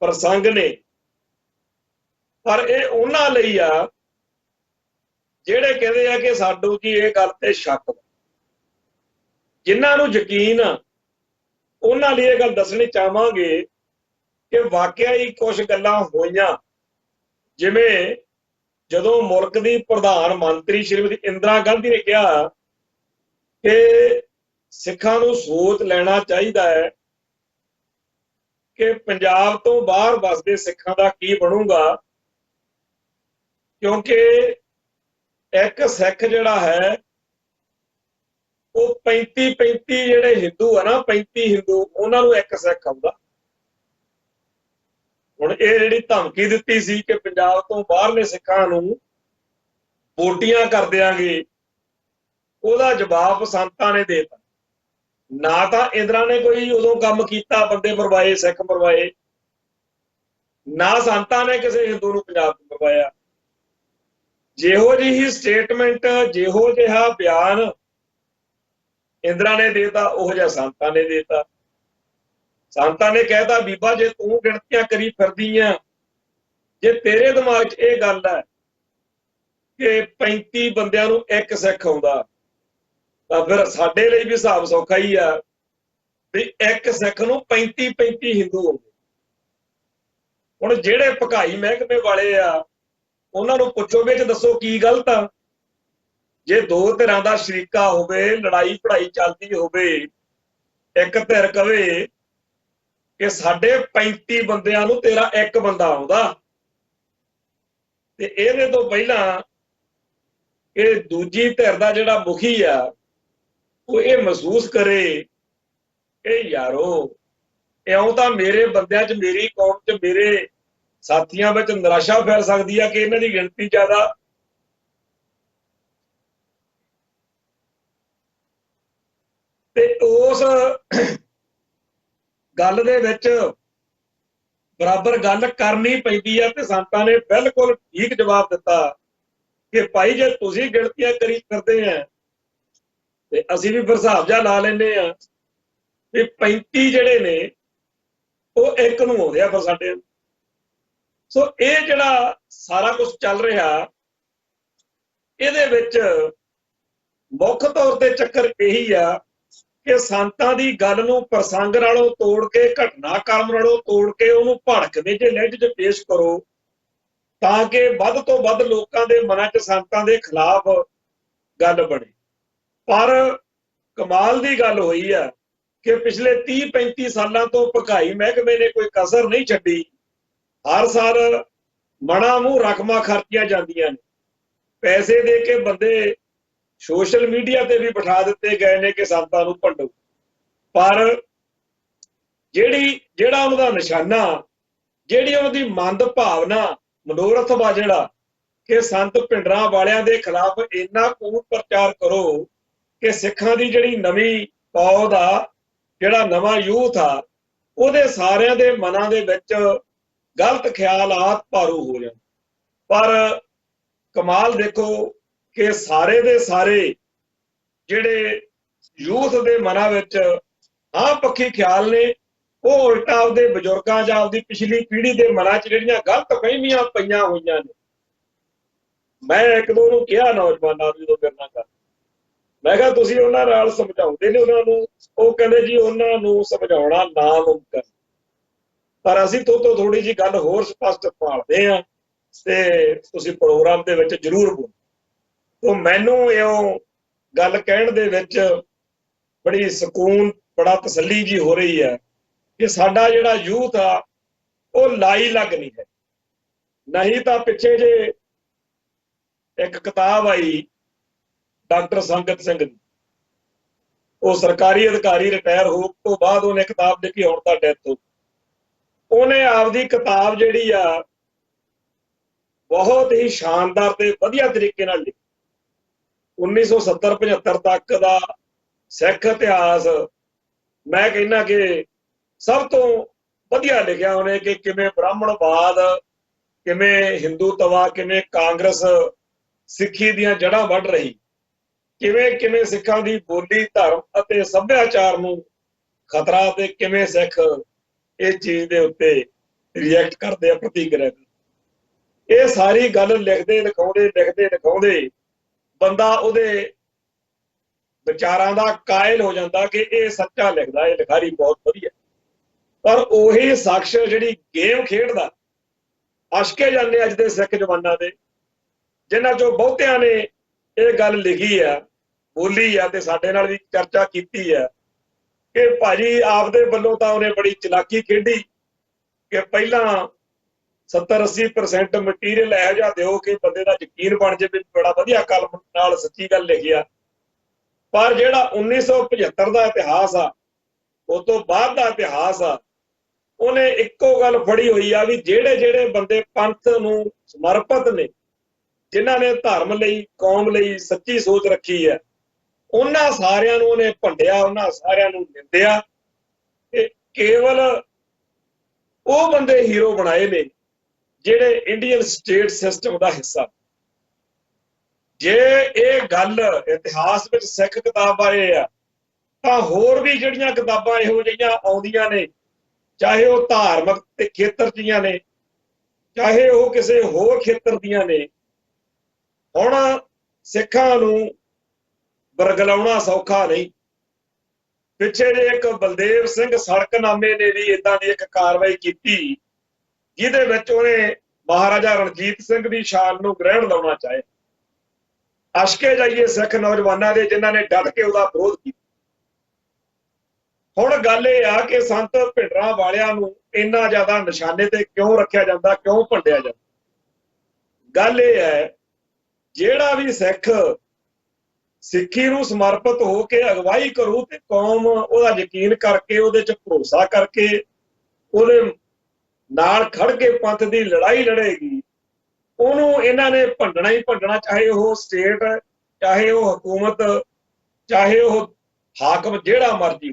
ਪ੍ਰਸੰਗ ਨੇ, ਪਰ ਇਹ ਉਹਨਾਂ ਲਈ ਆ ਜਿਹੜੇ ਕਹਿੰਦੇ ਆ ਕਿ ਸਾਡੂ ਜੀ ਇਹ ਗੱਲ ਤੇ ਸ਼ੱਕ। ਜਿਨ੍ਹਾਂ ਨੂੰ ਯਕੀਨ ਆ ਉਹਨਾਂ ਲਈ ਇਹ ਗੱਲ ਦੱਸਣੀ ਚਾਹਾਂਗੇ ਕਿ ਵਾਕਿਆ ਹੀ ਕੁਝ ਗੱਲਾਂ ਹੋਈਆਂ। ਜਿਵੇਂ ਜਦੋਂ ਮੁਲਕ ਦੀ ਪ੍ਰਧਾਨ ਮੰਤਰੀ ਸ਼੍ਰੀਮਤੀ ਇੰਦਰਾ ਗਾਂਧੀ ਨੇ ਕਿਹਾ ਕਿ ਸਿੱਖਾਂ ਨੂੰ ਸੋਚ ਲੈਣਾ ਚਾਹੀਦਾ ਹੈ ਕਿ ਪੰਜਾਬ ਤੋਂ ਬਾਹਰ ਵਸਦੇ ਸਿੱਖਾਂ ਦਾ ਕੀ ਬਣੂਗਾ, ਕਿਉਂਕਿ ਇੱਕ ਸਿੱਖ ਜਿਹੜਾ ਹੈ ਉਹ 35 ਜਿਹੜੇ ਹਿੰਦੂ ਆ ਨਾ, 35 ਹਿੰਦੂ, ਉਹਨਾਂ ਨੂੰ ਇੱਕ ਸਿੱਖ ਆਉਂਦਾ। ਹੁਣ ਇਹ ਜਿਹੜੀ ਧਮਕੀ ਦਿੱਤੀ ਸੀ ਕਿ ਪੰਜਾਬ ਤੋਂ ਬਾਹਰਲੇ ਸਿੱਖਾਂ ਨੂੰ ਵੋਟੀਆਂ ਕਰ ਦਿਆਂਗੇ, ਉਹਦਾ ਜਵਾਬ ਸੰਤਾਂ ਨੇ ਦੇਤਾ। ਨਾ ਤਾਂ ਇੰਦਰਾ ਨੇ ਕੋਈ ਉਦੋਂ ਕੰਮ ਕੀਤਾ, ਬੰਦੇ ਮਰਵਾਏ, ਸਿੱਖ ਮਰਵਾਏ, ਨਾ ਸੰਤਾਂ ਨੇ ਕਿਸੇ ਹਿੰਦੂ ਨੂੰ ਪੰਜਾਬ ਤੋਂ ਮਰਵਾਇਆ। ਜਿਹੋ ਜਿਹੀ ਸਟੇਟਮੈਂਟ, ਜਿਹੋ ਜਿਹਾ ਬਿਆਨ ਇੰਦਰਾ ਨੇ ਦੇਤਾ, ਉਹੋ ਜਿਹਾ ਸੰਤਾਂ ਨੇ ਦੇਤਾ। ਸੰਤਾਂ ਨੇ ਕਹਿਤਾ ਬੀਬਾ ਜੇ ਤੂੰ ਗਿਣਤੀਆਂ ਕਰੀ ਫਿਰਦੀ ਆ, ਜੇ ਤੇਰੇ ਦਿਮਾਗ 'ਚ ਇਹ ਗੱਲ ਹੈ ਕਿ 35 ਬੰਦਿਆਂ ਨੂੰ ਇੱਕ ਸਿੱਖ ਆਉਂਦਾ, ਤਾਂ ਫਿਰ ਸਾਡੇ ਲਈ ਵੀ ਹਿਸਾਬ ਸੌਖਾ ਹੀ ਆ ਵੀ ਇੱਕ ਸਿੱਖ ਨੂੰ 35 ਹਿੰਦੂ ਆਉਂਦੇ। ਹੁਣ ਜਿਹੜੇ ਭਕਾਈ ਮਹਿਕਮੇ ਵਾਲੇ ਆ ਉਹਨਾਂ ਨੂੰ ਪੁੱਛੋ ਵੀ ਦੱਸੋ ਕੀ ਗਲਤ ਆ। ਜੇ ਦੋ ਧਿਰਾਂ ਦਾ ਸ਼ਰੀਕਾ ਹੋਵੇ, ਲੜਾਈ ਪੜਾਈ ਚੱਲਦੀ ਹੋਵੇ, ਇੱਕ ਧਿਰ ਕਵੇ ਕਿ ਸਾਡੇ 35 ਬੰਦਿਆਂ ਨੂੰ ਤੇਰਾ ਇੱਕ ਬੰਦਾ ਆਉਂਦਾ, ਤੇ ਇਹਦੇ ਤੋਂ ਪਹਿਲਾਂ ਇਹ ਦੂਜੀ ਧਿਰ ਦਾ ਜਿਹੜਾ ਮੁਖੀ ਆ ਉਹ ਇਹ ਮਹਿਸੂਸ ਕਰੇ ਕਿ ਯਾਰੋ ਇਉਂ ਤਾਂ ਮੇਰੇ ਬੰਦਿਆਂ 'ਚ, ਮੇਰੀ ਕੌਮ 'ਚ, ਮੇਰੇ ਸਾਥੀਆਂ ਵਿੱਚ ਨਿਰਾਸ਼ਾ ਫੈਲ ਸਕਦੀ ਆ ਕਿ ਇਹਨਾਂ ਦੀ ਗਿਣਤੀ ਜ਼ਿਆਦਾ। ਤੇ ਉਸ ਗੱਲ ਦੇ ਵਿੱਚ ਬਰਾਬਰ ਗੱਲ ਕਰਨੀ ਪੈਂਦੀ ਆ। ਤੇ ਸੰਤਾਂ ਨੇ ਬਿਲਕੁਲ ਠੀਕ ਜਵਾਬ ਦਿੱਤਾ ਕਿ ਭਾਈ ਜੇ ਤੁਸੀਂ ਗਿਣਤੀਆਂ ਕਰੀ ਫਿਰਦੇ ਆ ਤੇ ਅਸੀਂ ਵੀ ਫਿਰ ਹਿਸਾਬ ਜਿਹਾ ਲਾ ਲੈਂਦੇ ਆ ਵੀ 35 ਜਿਹੜੇ ਨੇ ਉਹ ਇੱਕ ਨੂੰ ਆਉਂਦੇ ਆ ਫਿਰ ਸਾਡੇ। ਸੋ ਇਹ ਜਿਹੜਾ ਸਾਰਾ ਕੁਝ ਚੱਲ ਰਿਹਾ, ਇਹਦੇ ਵਿੱਚ ਮੁੱਖ ਤੌਰ ਤੇ ਚੱਕਰ ਇਹੀ ਆ ਕਿ ਸੰਤਾਂ ਦੀ ਗੱਲ ਨੂੰ ਪ੍ਰਸੰਗ ਨਾਲੋਂ ਤੋੜ ਕੇ, ਘਟਨਾਕ੍ਰਮ ਨਾਲੋਂ ਤੋੜ ਕੇ ਉਹਨੂੰ ਭੜਕਵੇਂ ਜਿਹੇ ਲਹਿਜੇ 'ਚ ਪੇਸ਼ ਕਰੋ ਤਾਂ ਕਿ ਵੱਧ ਤੋਂ ਵੱਧ ਲੋਕਾਂ ਦੇ ਮਨਾਂ 'ਚ ਸੰਤਾਂ ਦੇ ਖਿਲਾਫ ਗੱਲ ਬਣੇ। ਪਰ ਕਮਾਲ ਦੀ ਗੱਲ ਹੋਈ ਆ ਕਿ ਪਿਛਲੇ 30-35 ਸਾਲਾਂ ਤੋਂ ਭਕਾਈ ਮਹਿਕਮੇ ਨੇ ਕੋਈ ਕਸਰ ਨਹੀਂ ਛੱਡੀ ਹਰ ਸਾਲ ਮਣਾ ਮੂੰਹ ਰਕਮਾਂ ਖਰਚੀਆਂ ਜਾਂਦੀਆਂ ਨੇ, ਪੈਸੇ ਦੇ ਕੇ ਬੰਦੇ ਸੋਸ਼ਲ ਮੀਡੀਆ ਤੇ ਵੀ ਬਿਠਾ ਦਿੱਤੇ ਗਏ ਨੇ ਕਿ ਸੰਤਾਂ ਨੂੰ ਭੰਡੋ। ਪਰ ਜਿਹੜਾ ਉਹਨਾਂ ਦਾ ਨਿਸ਼ਾਨਾ, ਜਿਹੜੀ ਉਹਨਾਂ ਦੀ ਮੰਦ ਭਾਵਨਾ, ਮਨੋਰਥ ਵਾ ਜਿਹੜਾ ਕਿ ਸੰਤ ਭਿੰਡਰਾਂ ਵਾਲਿਆਂ ਦੇ ਖਿਲਾਫ ਇੰਨਾ ਕੂੜ ਪ੍ਰਚਾਰ ਕਰੋ ਕਿ ਸਿੱਖਾਂ ਦੀ ਜਿਹੜੀ ਨਵੀਂ ਪੌਦ ਆ, ਜਿਹੜਾ ਨਵਾਂ ਯੂਥ ਆ, ਉਹਦੇ ਸਾਰਿਆਂ ਦੇ ਮਨਾਂ ਦੇ ਵਿੱਚ ਗਲਤ ਖਿਆਲਾਤ ਭਾਰੂ ਹੋ ਜਾਣ। ਪਰ ਕਮਾਲ ਦੇਖੋ ਕਿ ਸਾਰੇ ਦੇ ਸਾਰੇ ਜਿਹੜੇ ਯੂਥ ਦੇ ਮਨਾਂ ਵਿੱਚ ਹਾਂ ਪੱਖੀ ਖਿਆਲ ਨੇ, ਉਹ ਉਲਟਾ ਆਪਦੇ ਬਜ਼ੁਰਗਾਂ ਜਾਂ ਆਪਦੀ ਪਿਛਲੀ ਪੀੜ੍ਹੀ ਦੇ ਮਨਾਂ 'ਚ ਜਿਹੜੀਆਂ ਗਲਤ ਫਹਿਮੀਆਂ ਪਈਆਂ ਹੋਈਆਂ ਨੇ। ਮੈਂ ਇੱਕ ਦੋ ਨੂੰ ਕਿਹਾ ਨੌਜਵਾਨਾਂ ਨੂੰ ਜਦੋਂ ਮੇਰੇ ਨਾਲ ਗੱਲ, ਮੈਂ ਕਿਹਾ ਤੁਸੀਂ ਉਹਨਾਂ ਨਾਲ ਸਮਝਾਉਂਦੇ ਨੇ ਉਹਨਾਂ ਨੂੰ? ਉਹ ਕਹਿੰਦੇ ਜੀ ਉਹਨਾਂ ਨੂੰ ਸਮਝਾਉਣਾ ਨਾਮੁਮਕਿਨ, ਪਰ ਅਸੀਂ ਤੋਂ ਥੋੜੀ ਜਿਹੀ ਗੱਲ ਹੋਰ ਸਪਸ਼ਟ ਭਾਲਦੇ ਹਾਂ ਤੇ ਤੁਸੀਂ ਪ੍ਰੋਗਰਾਮ ਦੇ ਵਿੱਚ ਜ਼ਰੂਰ ਬੋਲੋ। ਤਾਂ ਮੈਨੂੰ ਇਹ ਗੱਲ ਕਹਿਣ ਦੇ ਵਿੱਚ ਬੜੀ ਸਕੂਨ, ਬੜਾ ਤਸੱਲੀ ਜੀ ਹੋ ਰਹੀ ਹੈ ਕਿ ਸਾਡਾ ਜਿਹੜਾ ਯੂਥ ਆ ਉਹ ਲਾਈ ਲੱਗ ਨਹੀਂ ਹੈ। ਨਹੀਂ ਤਾਂ ਪਿੱਛੇ ਜੇ ਇੱਕ ਕਿਤਾਬ ਆਈ ਡਾਕਟਰ ਸੰਗਤ ਸਿੰਘ ਦੀ, ਉਹ ਸਰਕਾਰੀ ਅਧਿਕਾਰੀ ਰਿਟਾਇਰ ਹੋਣ ਤੋਂ ਬਾਅਦ ਉਹਨੇ ਕਿਤਾਬ ਲਿਖੀ, ਹੁਣ ਤਾਂ ਡੈਥ ਹੋ। ਉਹਨੇ ਆਪਦੀ ਕਿਤਾਬ ਜਿਹੜੀ ਆ ਬਹੁਤ ਹੀ ਸ਼ਾਨਦਾਰ ਤੇ ਵਧੀਆ ਤਰੀਕੇ ਨਾਲ ਲਿਖੀ। 1970-75 ਤੱਕ ਦਾ ਸਿੱਖ ਇਤਿਹਾਸ ਮੈਂ ਕਹਿੰਦਾ ਕਿ ਸਭ ਤੋਂ ਵਧੀਆ ਲਿਖਿਆ ਉਹਨੇ ਕਿ ਕਿਵੇਂ ਬ੍ਰਾਹਮਣਵਾਦ, ਕਿਵੇਂ ਹਿੰਦੂਤਵਾ, ਕਿਵੇਂ ਕਾਂਗਰਸ ਸਿੱਖੀ ਦੀਆਂ ਜੜ੍ਹਾਂ ਵੱਢ ਰਹੀ, ਕਿਵੇਂ ਕਿਵੇਂ ਸਿੱਖਾਂ ਦੀ ਬੋਲੀ, ਧਰਮ ਅਤੇ ਸੱਭਿਆਚਾਰ ਨੂੰ ਖਤਰਾ, ਤੇ ਕਿਵੇਂ ਸਿੱਖ ਇਸ ਚੀਜ਼ ਦੇ ਉੱਤੇ ਰਿਐਕਟ ਕਰਦੇ ਆ, ਪ੍ਰਤੀਕਿਰਿਆ ਕਰਦੇ। ਇਹ ਸਾਰੀ ਗੱਲ ਲਿਖਦੇ ਲਿਖਾਉਂਦੇ ਬੰਦਾ ਉਹਦੇ ਵਿਚਾਰਾਂ ਦਾ ਕਾਇਲ ਹੋ ਜਾਂਦਾ ਕਿ ਇਹ ਸੱਚਾ ਲਿਖਦਾ, ਇਹ ਲਿਖਾਰੀ ਬਹੁਤ ਵਧੀਆ। ਪਰ ਉਹੀ ਸ਼ਖਸ ਜਿਹੜੀ ਗੇਮ ਖੇਡਦਾ, ਅਸ਼ਕੇ ਜਾਂਦੇ ਅੱਜ ਦੇ ਸਿੱਖ ਜਵਾਨਾਂ ਦੇ, ਜਿਨ੍ਹਾਂ ਚੋਂ ਬਹੁਤਿਆਂ ਨੇ ਇਹ ਗੱਲ ਲਿਖੀ ਆ, ਬੋਲੀ ਆ ਤੇ ਸਾਡੇ ਨਾਲ ਵੀ ਚਰਚਾ ਕੀਤੀ ਆ ਕਿ ਭਾਜੀ ਆਪਦੇ ਵੱਲੋਂ ਤਾਂ ਉਹਨੇ ਬੜੀ ਚਲਾਕੀ ਖੇਡੀ ਕਿ ਪਹਿਲਾਂ 70-80% ਮਟੀਰੀਅਲ ਇਹੋ ਜਿਹਾ ਦਿਓ ਕਿ ਬੰਦੇ ਦਾ ਯਕੀਨ ਬਣ ਜਾਵੇ, ਬੜਾ ਵਧੀਆ ਕਲਮ ਨਾਲ ਸੱਚੀ ਗੱਲ ਲਿਖੀ ਆ। ਪਰ ਜਿਹੜਾ 1975 ਦਾ ਇਤਿਹਾਸ ਆ, ਉਸ ਤੋਂ ਬਾਅਦ ਦਾ ਇਤਿਹਾਸ ਆ, ਉਹਨੇ ਇੱਕੋ ਗੱਲ ਫੜੀ ਹੋਈ ਆ ਵੀ ਜਿਹੜੇ ਜਿਹੜੇ ਬੰਦੇ ਪੰਥ ਨੂੰ ਸਮਰਪਿਤ ਨੇ, ਜਿਨ੍ਹਾਂ ਨੇ ਧਰਮ ਲਈ, ਕੌਮ ਲਈ ਸੱਚੀ ਸੋਚ ਰੱਖੀ ਹੈ, ਉਹਨਾਂ ਸਾਰਿਆਂ ਨੂੰ ਉਹਨੇ ਭੰਡਿਆ, ਉਹਨਾਂ ਸਾਰਿਆਂ ਨੂੰ ਨਿੰਦਿਆ। ਤੇ ਕੇਵਲ ਉਹ ਬੰਦੇ ਹੀਰੋ ਬਣਾਏ ਨੇ ਜਿਹੜੇ ਇੰਡੀਅਨ ਸਟੇਟ ਸਿਸਟਮ ਦਾ ਹਿੱਸਾ। ਜੇ ਇਹ ਗੱਲ ਇਤਿਹਾਸ ਵਿੱਚ ਸਿੱਖ ਕਿਤਾਬ ਬਾਰੇ ਆ, ਤਾਂ ਹੋਰ ਵੀ ਜਿਹੜੀਆਂ ਕਿਤਾਬਾਂ ਇਹੋ ਜਿਹੀਆਂ ਆਉਂਦੀਆਂ ਨੇ, ਚਾਹੇ ਉਹ ਧਾਰਮਿਕ ਤੇ ਖੇਤਰ ਦੀਆਂ ਨੇ, ਚਾਹੇ ਉਹ ਕਿਸੇ ਹੋਰ ਖੇਤਰ ਦੀਆਂ ਨੇ, ਹੁਣ ਸਿੱਖਾਂ ਨੂੰ ਬਰਗਲਾਉਣਾ ਸੌਖਾ ਨਹੀਂ। ਪਿੱਛੇ ਜੇ ਇੱਕ ਬਲਦੇਵ ਸਿੰਘ ਸੜਕਨਾਮੇ ਨੇ ਵੀ ਏਦਾਂ ਦੀ ਇੱਕ ਕਾਰਵਾਈ ਕੀਤੀ, ਜਿਹਦੇ ਵਿੱਚ ਉਹਨੇ ਮਹਾਰਾਜਾ ਰਣਜੀਤ ਸਿੰਘ ਦੀ ਸ਼ਾਨ ਨੂੰ ਗ੍ਰਹਿਣ ਲਾਉਣਾ ਚਾਹੇ। ਅਸ਼ਕੇ ਜਾਈਏ ਸਿੱਖ ਨੌਜਵਾਨਾਂ ਦੇ ਜਿਨ੍ਹਾਂ ਨੇ ਡਟ ਕੇ ਉਹਦਾ ਵਿਰੋਧ ਕੀਤਾ। ਹੁਣ ਗੱਲ ਇਹ ਆ ਕਿ ਸੰਤ ਭਿੰਡਰਾਂ ਵਾਲਿਆਂ ਨੂੰ ਇੰਨਾ ਜ਼ਿਆਦਾ ਨਿਸ਼ਾਨੇ ਤੇ ਕਿਉਂ ਰੱਖਿਆ ਜਾਂਦਾ, ਕਿਉਂ ਭੰਡਿਆ ਜਾਂਦਾ? ਗੱਲ ਇਹ ਹੈ, ਜਿਹੜਾ ਵੀ ਸਿੱਖ ਸਿੱਖੀ ਨੂੰ ਸਮਰਪਿਤ ਹੋ ਕੇ ਅਗਵਾਈ ਕਰੂ ਤੇ ਕੌਮ ਉਹਦਾ ਯਕੀਨ ਕਰਕੇ, ਉਹਦੇ 'ਚ ਭਰੋਸਾ ਕਰਕੇ, ਉਹਦੇ ਨਾਲ ਖੜ ਕੇ ਪੰਥ ਦੀ ਲੜਾਈ ਲੜੇਗੀ, ਉਹਨੂੰ ਇਹਨਾਂ ਨੇ ਭੰਡਣਾ ਹੀ ਭੰਡਣਾ, ਚਾਹੇ ਉਹ ਸਟੇਟ, ਚਾਹੇ ਉਹ ਹਕੂਮਤ, ਚਾਹੇ ਉਹ ਹਾਕਮ, ਜਿਹੜਾ ਮਰਜ਼ੀ।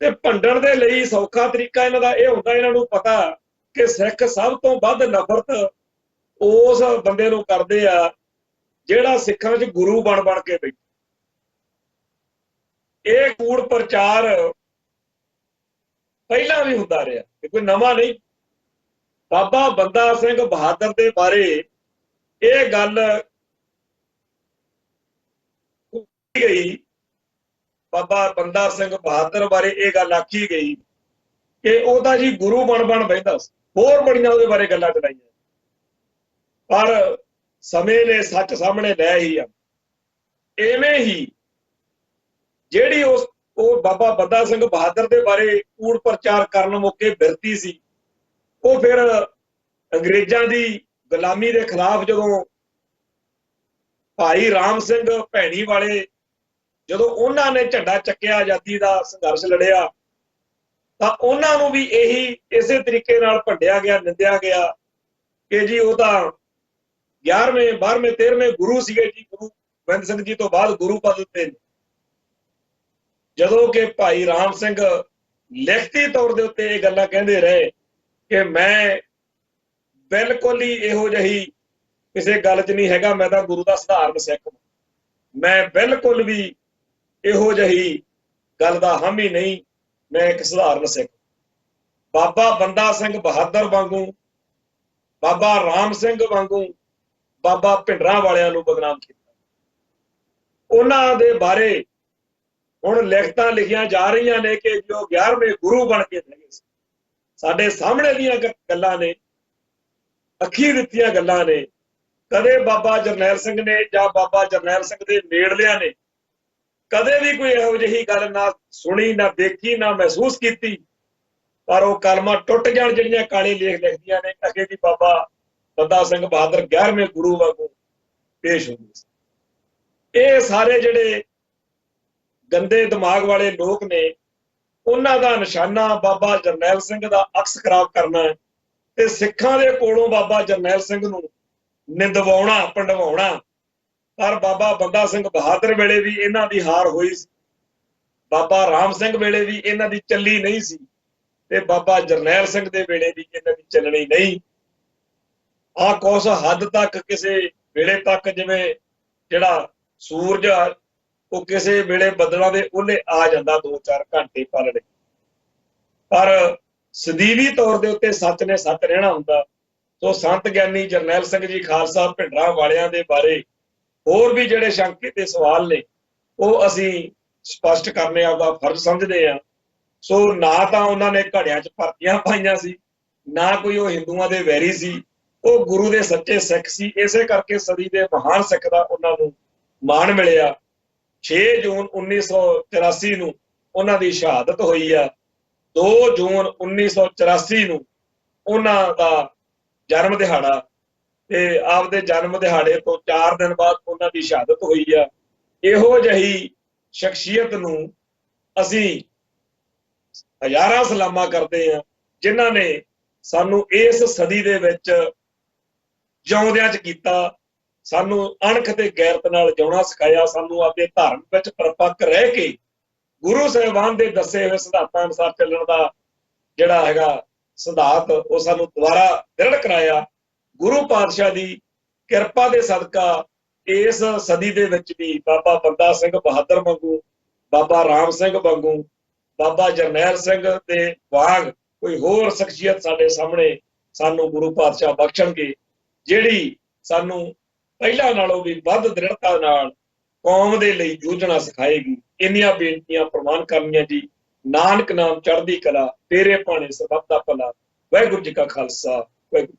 ਤੇ ਭੰਡਣ ਦੇ ਲਈ ਸੌਖਾ ਤਰੀਕਾ ਇਹਨਾਂ ਦਾ ਇਹ ਹੁੰਦਾ, ਇਹਨਾਂ ਨੂੰ ਪਤਾ ਕਿ ਸਿੱਖ ਸਭ ਤੋਂ ਵੱਧ ਨਫ਼ਰਤ ਉਸ ਬੰਦੇ ਨੂੰ ਕਰਦੇ ਆ ਜਿਹੜਾ ਸਿੱਖਾਂ 'ਚ ਗੁਰੂ ਬਣ ਕੇ ਬੈਠਾ। ਇਹ ਕੂੜ ਪ੍ਰਚਾਰ ਪਹਿਲਾਂ ਵੀ ਹੁੰਦਾ ਰਿਹਾ, ਕੋਈ ਨਵਾਂ ਨਹੀਂ। ਬਾਬਾ ਬੰਦਾ ਸਿੰਘ ਬਹਾਦਰ ਦੇ ਬਾਰੇ ਇਹ ਗੱਲ ਗਈ, ਬਾਬਾ ਬੰਦਾ ਸਿੰਘ ਬਹਾਦਰ ਬਾਰੇ ਇਹ ਗੱਲ ਆਖੀ ਗਈ ਕਿ ਉਹਦਾ ਜੀ ਗੁਰੂ ਬਣ ਬੈਠਾ ਸੀ। ਹੋਰ ਬੜੀਆਂ ਉਹਦੇ ਬਾਰੇ ਗੱਲਾਂ ਚਲਾਈਆਂ, ਪਰ ਸਮੇਂ ਨੇ ਸੱਚ ਸਾਹਮਣੇ ਲੈ ਹੀ ਆ। ਇਵੇਂ ਹੀ ਜਿਹੜੀ ਉਹ ਬਾਬਾ ਬੰਦਾ ਸਿੰਘ ਬਹਾਦਰ ਦੇ ਬਾਰੇ ਕੂੜ ਪ੍ਰਚਾਰ ਕਰਨ ਮੌਕੇ ਬਿਰਤੀ ਸੀ, ਉਹ ਫਿਰ ਅੰਗਰੇਜ਼ਾਂ ਦੀ ਗੁਲਾਮੀ ਦੇ ਖਿਲਾਫ ਜਦੋਂ ਭਾਈ ਰਾਮ ਸਿੰਘ ਭੈਣੀ ਵਾਲੇ ਜਦੋਂ ਉਹਨਾਂ ਨੇ ਝੰਡਾ ਚੱਕਿਆ, ਆਜ਼ਾਦੀ ਦਾ ਸੰਘਰਸ਼ ਲੜਿਆ, ਤਾਂ ਉਹਨਾਂ ਨੂੰ ਵੀ ਇਹੀ ਇਸੇ ਤਰੀਕੇ ਨਾਲ ਭੰਡਿਆ ਗਿਆ, ਨਿੰਦਿਆ ਗਿਆ ਕਿ ਜੀ ਉਹ ਤਾਂ 11ਵੇਂ 12ਵੇਂ 13ਵੇਂ ਗੁਰੂ ਸੀਗੇ ਜੀ, ਗੁਰੂ ਗੋਬਿੰਦ ਸਿੰਘ ਜੀ ਤੋਂ ਬਾਅਦ ਗੁਰੂ ਪਦ ਦਿੱਤੇ। ਜਦੋਂ ਕਿ ਭਾਈ ਰਾਮ ਸਿੰਘ ਲਿਖਤੀ ਤੌਰ ਦੇ ਉੱਤੇ ਇਹ ਗੱਲਾਂ ਕਹਿੰਦੇ ਰਹੇ ਕਿ ਮੈਂ ਬਿਲਕੁਲ ਹੀ ਇਹੋ ਜਿਹੀ ਕਿਸੇ ਗੱਲ 'ਚ ਨਹੀਂ ਹੈਗਾ, ਮੈਂ ਤਾਂ ਗੁਰੂ ਦਾ ਸਧਾਰਨ ਸਿੱਖ, ਮੈਂ ਬਿਲਕੁਲ ਵੀ ਇਹੋ ਜਿਹੀ ਗੱਲ ਦਾ ਹਾਮੀ ਨਹੀਂ, ਮੈਂ ਇੱਕ ਸਧਾਰਨ ਸਿੱਖ। ਬਾਬਾ ਬੰਦਾ ਸਿੰਘ ਬਹਾਦਰ ਵਾਂਗੂ, ਬਾਬਾ ਰਾਮ ਸਿੰਘ ਵਾਂਗੂ ਬਾਬਾ ਭਿੰਡਰਾਂ ਵਾਲਿਆਂ ਨੂੰ ਬਦਨਾਮ ਕੀਤਾ। ਉਹਨਾਂ ਦੇ ਬਾਰੇ ਹੁਣ ਲਿਖਤਾਂ ਲਿਖੀਆਂ ਜਾ ਰਹੀਆਂ ਨੇ ਕਿ ਜੋ 11ਵੇਂ ਗੁਰੂ ਬਣ ਕੇ ਰਹਿ ਗਏ ਸੀ। ਸਾਡੇ ਸਾਹਮਣੇ ਦੀਆਂ ਗੱਲਾਂ ਨੇ, ਅੱਖੀਂ ਦਿੱਤੀਆਂ ਗੱਲਾਂ ਨੇ। ਕਦੇ ਬਾਬਾ ਜਰਨੈਲ ਸਿੰਘ ਨੇ ਜਾਂ ਬਾਬਾ ਜਰਨੈਲ ਸਿੰਘ ਦੇ ਨੇੜਲਿਆਂ ਨੇ ਕਦੇ ਵੀ ਕੋਈ ਇਹੋ ਜਿਹੀ ਗੱਲ ਨਾ ਸੁਣੀ, ਨਾ ਦੇਖੀ, ਨਾ ਮਹਿਸੂਸ ਕੀਤੀ। ਪਰ ਉਹ ਕਲਮਾਂ ਟੁੱਟ ਜਾਣ ਜਿਹੜੀਆਂ ਕਾਲੇ ਲੇਖ ਲਿਖਦੀਆਂ ਨੇ ਅੱਗੇ ਦੀ ਬਾਬਾ ਬੰਦਾ ਸਿੰਘ ਬਹਾਦਰ 11ਵੇਂ ਗੁਰੂ ਵਾਂਗੂ ਪੇਸ਼ ਹੁੰਦੇ ਸੀ। ਇਹ ਸਾਰੇ ਜਿਹੜੇ ਗੰਦੇ ਦਿਮਾਗ ਵਾਲੇ ਲੋਕ ਨੇ, ਉਹਨਾਂ ਦਾ ਨਿਸ਼ਾਨਾ ਬਾਬਾ ਜਰਨੈਲ ਸਿੰਘ ਦਾ ਅਕਸ ਖਰਾਬ ਕਰਨਾ ਹੈ ਤੇ ਸਿੱਖਾਂ ਦੇ ਕੋਲੋਂ ਬਾਬਾ ਜਰਨੈਲ ਸਿੰਘ ਨੂੰ ਨਿੰਦਵਾਉਣਾ, ਭੰਡਵਾਉਣਾ। ਪਰ ਬਾਬਾ ਬੰਦਾ ਸਿੰਘ ਬਹਾਦਰ ਵੇਲੇ ਵੀ ਇਹਨਾਂ ਦੀ ਹਾਰ ਹੋਈ ਸੀ, ਬਾਬਾ ਰਾਮ ਸਿੰਘ ਵੇਲੇ ਵੀ ਇਹਨਾਂ ਦੀ ਚੱਲੀ ਨਹੀਂ ਸੀ, ਤੇ ਬਾਬਾ ਜਰਨੈਲ ਸਿੰਘ ਦੇ ਵੇਲੇ ਵੀ ਇਹਨਾਂ ਦੀ ਚੱਲਣੀ ਨਹੀਂ। ਕੁਛ ਹੱਦ ਤੱਕ ਕਿਸੇ ਵੇਲੇ ਤੱਕ ਜਿਵੇਂ ਜਿਹੜਾ ਸੂਰਜ ਉਹ ਕਿਸੇ ਵੇਲੇ ਬੱਦਲਾਂ ਦੇ ਉਹਲੇ ਆ ਜਾਂਦਾ 2-4 ਘੰਟੇ ਪਾਲਣੇ, ਪਰ ਸਦੀਵੀ ਤੌਰ ਦੇ ਉੱਤੇ ਸੱਚ ਨੇ ਸੱਚ ਰਹਿਣਾ ਹੁੰਦਾ। ਸੋ ਸੰਤ ਗਿਆਨੀ ਜਰਨੈਲ ਸਿੰਘ ਜੀ ਖਾਲਸਾ ਭਿੰਡਰਾਂ ਵਾਲਿਆਂ ਦੇ ਬਾਰੇ ਹੋਰ ਵੀ ਜਿਹੜੇ ਸ਼ੰਕੇ ਤੇ ਸਵਾਲ ਨੇ ਉਹ ਅਸੀਂ ਸਪਸ਼ਟ ਕਰਨੇ ਆਪਦਾ ਫਰਜ਼ ਸਮਝਦੇ ਹਾਂ। ਸੋ ਨਾ ਤਾਂ ਉਹਨਾਂ ਨੇ ਘੜਿਆਂ 'ਚ ਭਰਤੀਆਂ ਪਾਈਆਂ ਸੀ, ਨਾ ਕੋਈ ਉਹ ਹਿੰਦੂਆਂ ਦੇ ਵੈਰੀ ਸੀ, ਉਹ ਗੁਰੂ ਦੇ ਸੱਚੇ ਸਿੱਖ ਸੀ। ਇਸੇ ਕਰਕੇ ਸਦੀ ਦੇ ਮਹਾਨ ਸਿੱਖ ਦਾ ਉਹਨਾਂ ਨੂੰ ਮਾਣ ਮਿਲਿਆ। 6 ਜੂਨ 1984 ਨੂੰ ਉਹਨਾਂ ਦੀ ਸ਼ਹਾਦਤ ਹੋਈ ਆ। 2 ਜੂਨ 1984 ਨੂੰ ਉਹਨਾਂ ਦਾ ਜਨਮ ਦਿਹਾੜਾ, ਤੇ ਆਪਦੇ ਜਨਮ ਦਿਹਾੜੇ ਤੋਂ 4 ਦਿਨ ਬਾਅਦ ਉਹਨਾਂ ਦੀ ਸ਼ਹਾਦਤ ਹੋਈ ਆ। ਇਹੋ ਜਿਹੀ ਸ਼ਖਸੀਅਤ ਨੂੰ ਅਸੀਂ ਹਜ਼ਾਰਾਂ ਸਲਾਮਾਂ ਕਰਦੇ ਹਾਂ ਜਿਨ੍ਹਾਂ ਨੇ ਸਾਨੂੰ ਇਸ ਸਦੀ ਦੇ ਵਿੱਚ ਜਿਉਂਦਿਆਂ 'ਚ ਕੀਤਾ, ਸਾਨੂੰ ਅਣਖ ਤੇ ਗੈਰਤ ਨਾਲ ਜਿਉਣਾ ਸਿਖਾਇਆ, ਸਾਨੂੰ ਆਪਣੇ ਧਰਮ ਵਿੱਚ ਪਰਪੱਕ ਰਹਿ ਕੇ ਗੁਰੂ ਸਾਹਿਬਾਨ ਦੇ ਦੱਸੇ ਹੋਏ ਸਿਧਾਂਤਾਂ ਅਨੁਸਾਰ ਚੱਲਣ ਦਾ ਜਿਹੜਾ ਹੈਗਾ ਸਿਧਾਂਤ ਉਹ ਸਾਨੂੰ ਦੁਬਾਰਾ ਦ੍ਰਿੜ ਕਰਾਇਆ। ਗੁਰੂ ਪਾਤਸ਼ਾਹ ਦੀ ਕਿਰਪਾ ਦੇ ਸਦਕਾ ਇਸ ਸਦੀ ਦੇ ਵਿੱਚ ਵੀ ਬਾਬਾ ਬੰਦਾ ਸਿੰਘ ਬਹਾਦਰ ਵਾਂਗੂ, ਬਾਬਾ ਰਾਮ ਸਿੰਘ ਵਾਂਗੂ, ਬਾਬਾ ਜਰਨੈਲ ਸਿੰਘ ਦੇ ਵਾਂਗ ਕੋਈ ਹੋਰ ਸ਼ਖਸੀਅਤ ਸਾਡੇ ਸਾਹਮਣੇ ਸਾਨੂੰ ਗੁਰੂ ਪਾਤਸ਼ਾਹ ਬਖਸ਼ਣਗੇ, ਜਿਹੜੀ ਸਾਨੂੰ ਪਹਿਲਾਂ ਨਾਲੋਂ ਵੀ ਵੱਧ ਦ੍ਰਿੜਤਾ ਨਾਲ ਕੌਮ ਦੇ ਲਈ ਜੂਝਣਾ ਸਿਖਾਏਗੀ। ਇੰਨੀਆਂ ਬੇਨਤੀਆਂ ਪ੍ਰਵਾਨ ਕਰਨੀਆਂ ਜੀ। ਨਾਨਕ ਨਾਮ ਚੜ੍ਹਦੀ ਕਲਾ, ਤੇਰੇ ਭਾਣੇ ਸਰਬੱਤ ਦਾ ਭਲਾ। ਵਾਹਿਗੁਰੂ ਜੀ ਕਾ ਖਾਲਸਾ, ਵਾਹਿਗੁਰੂ।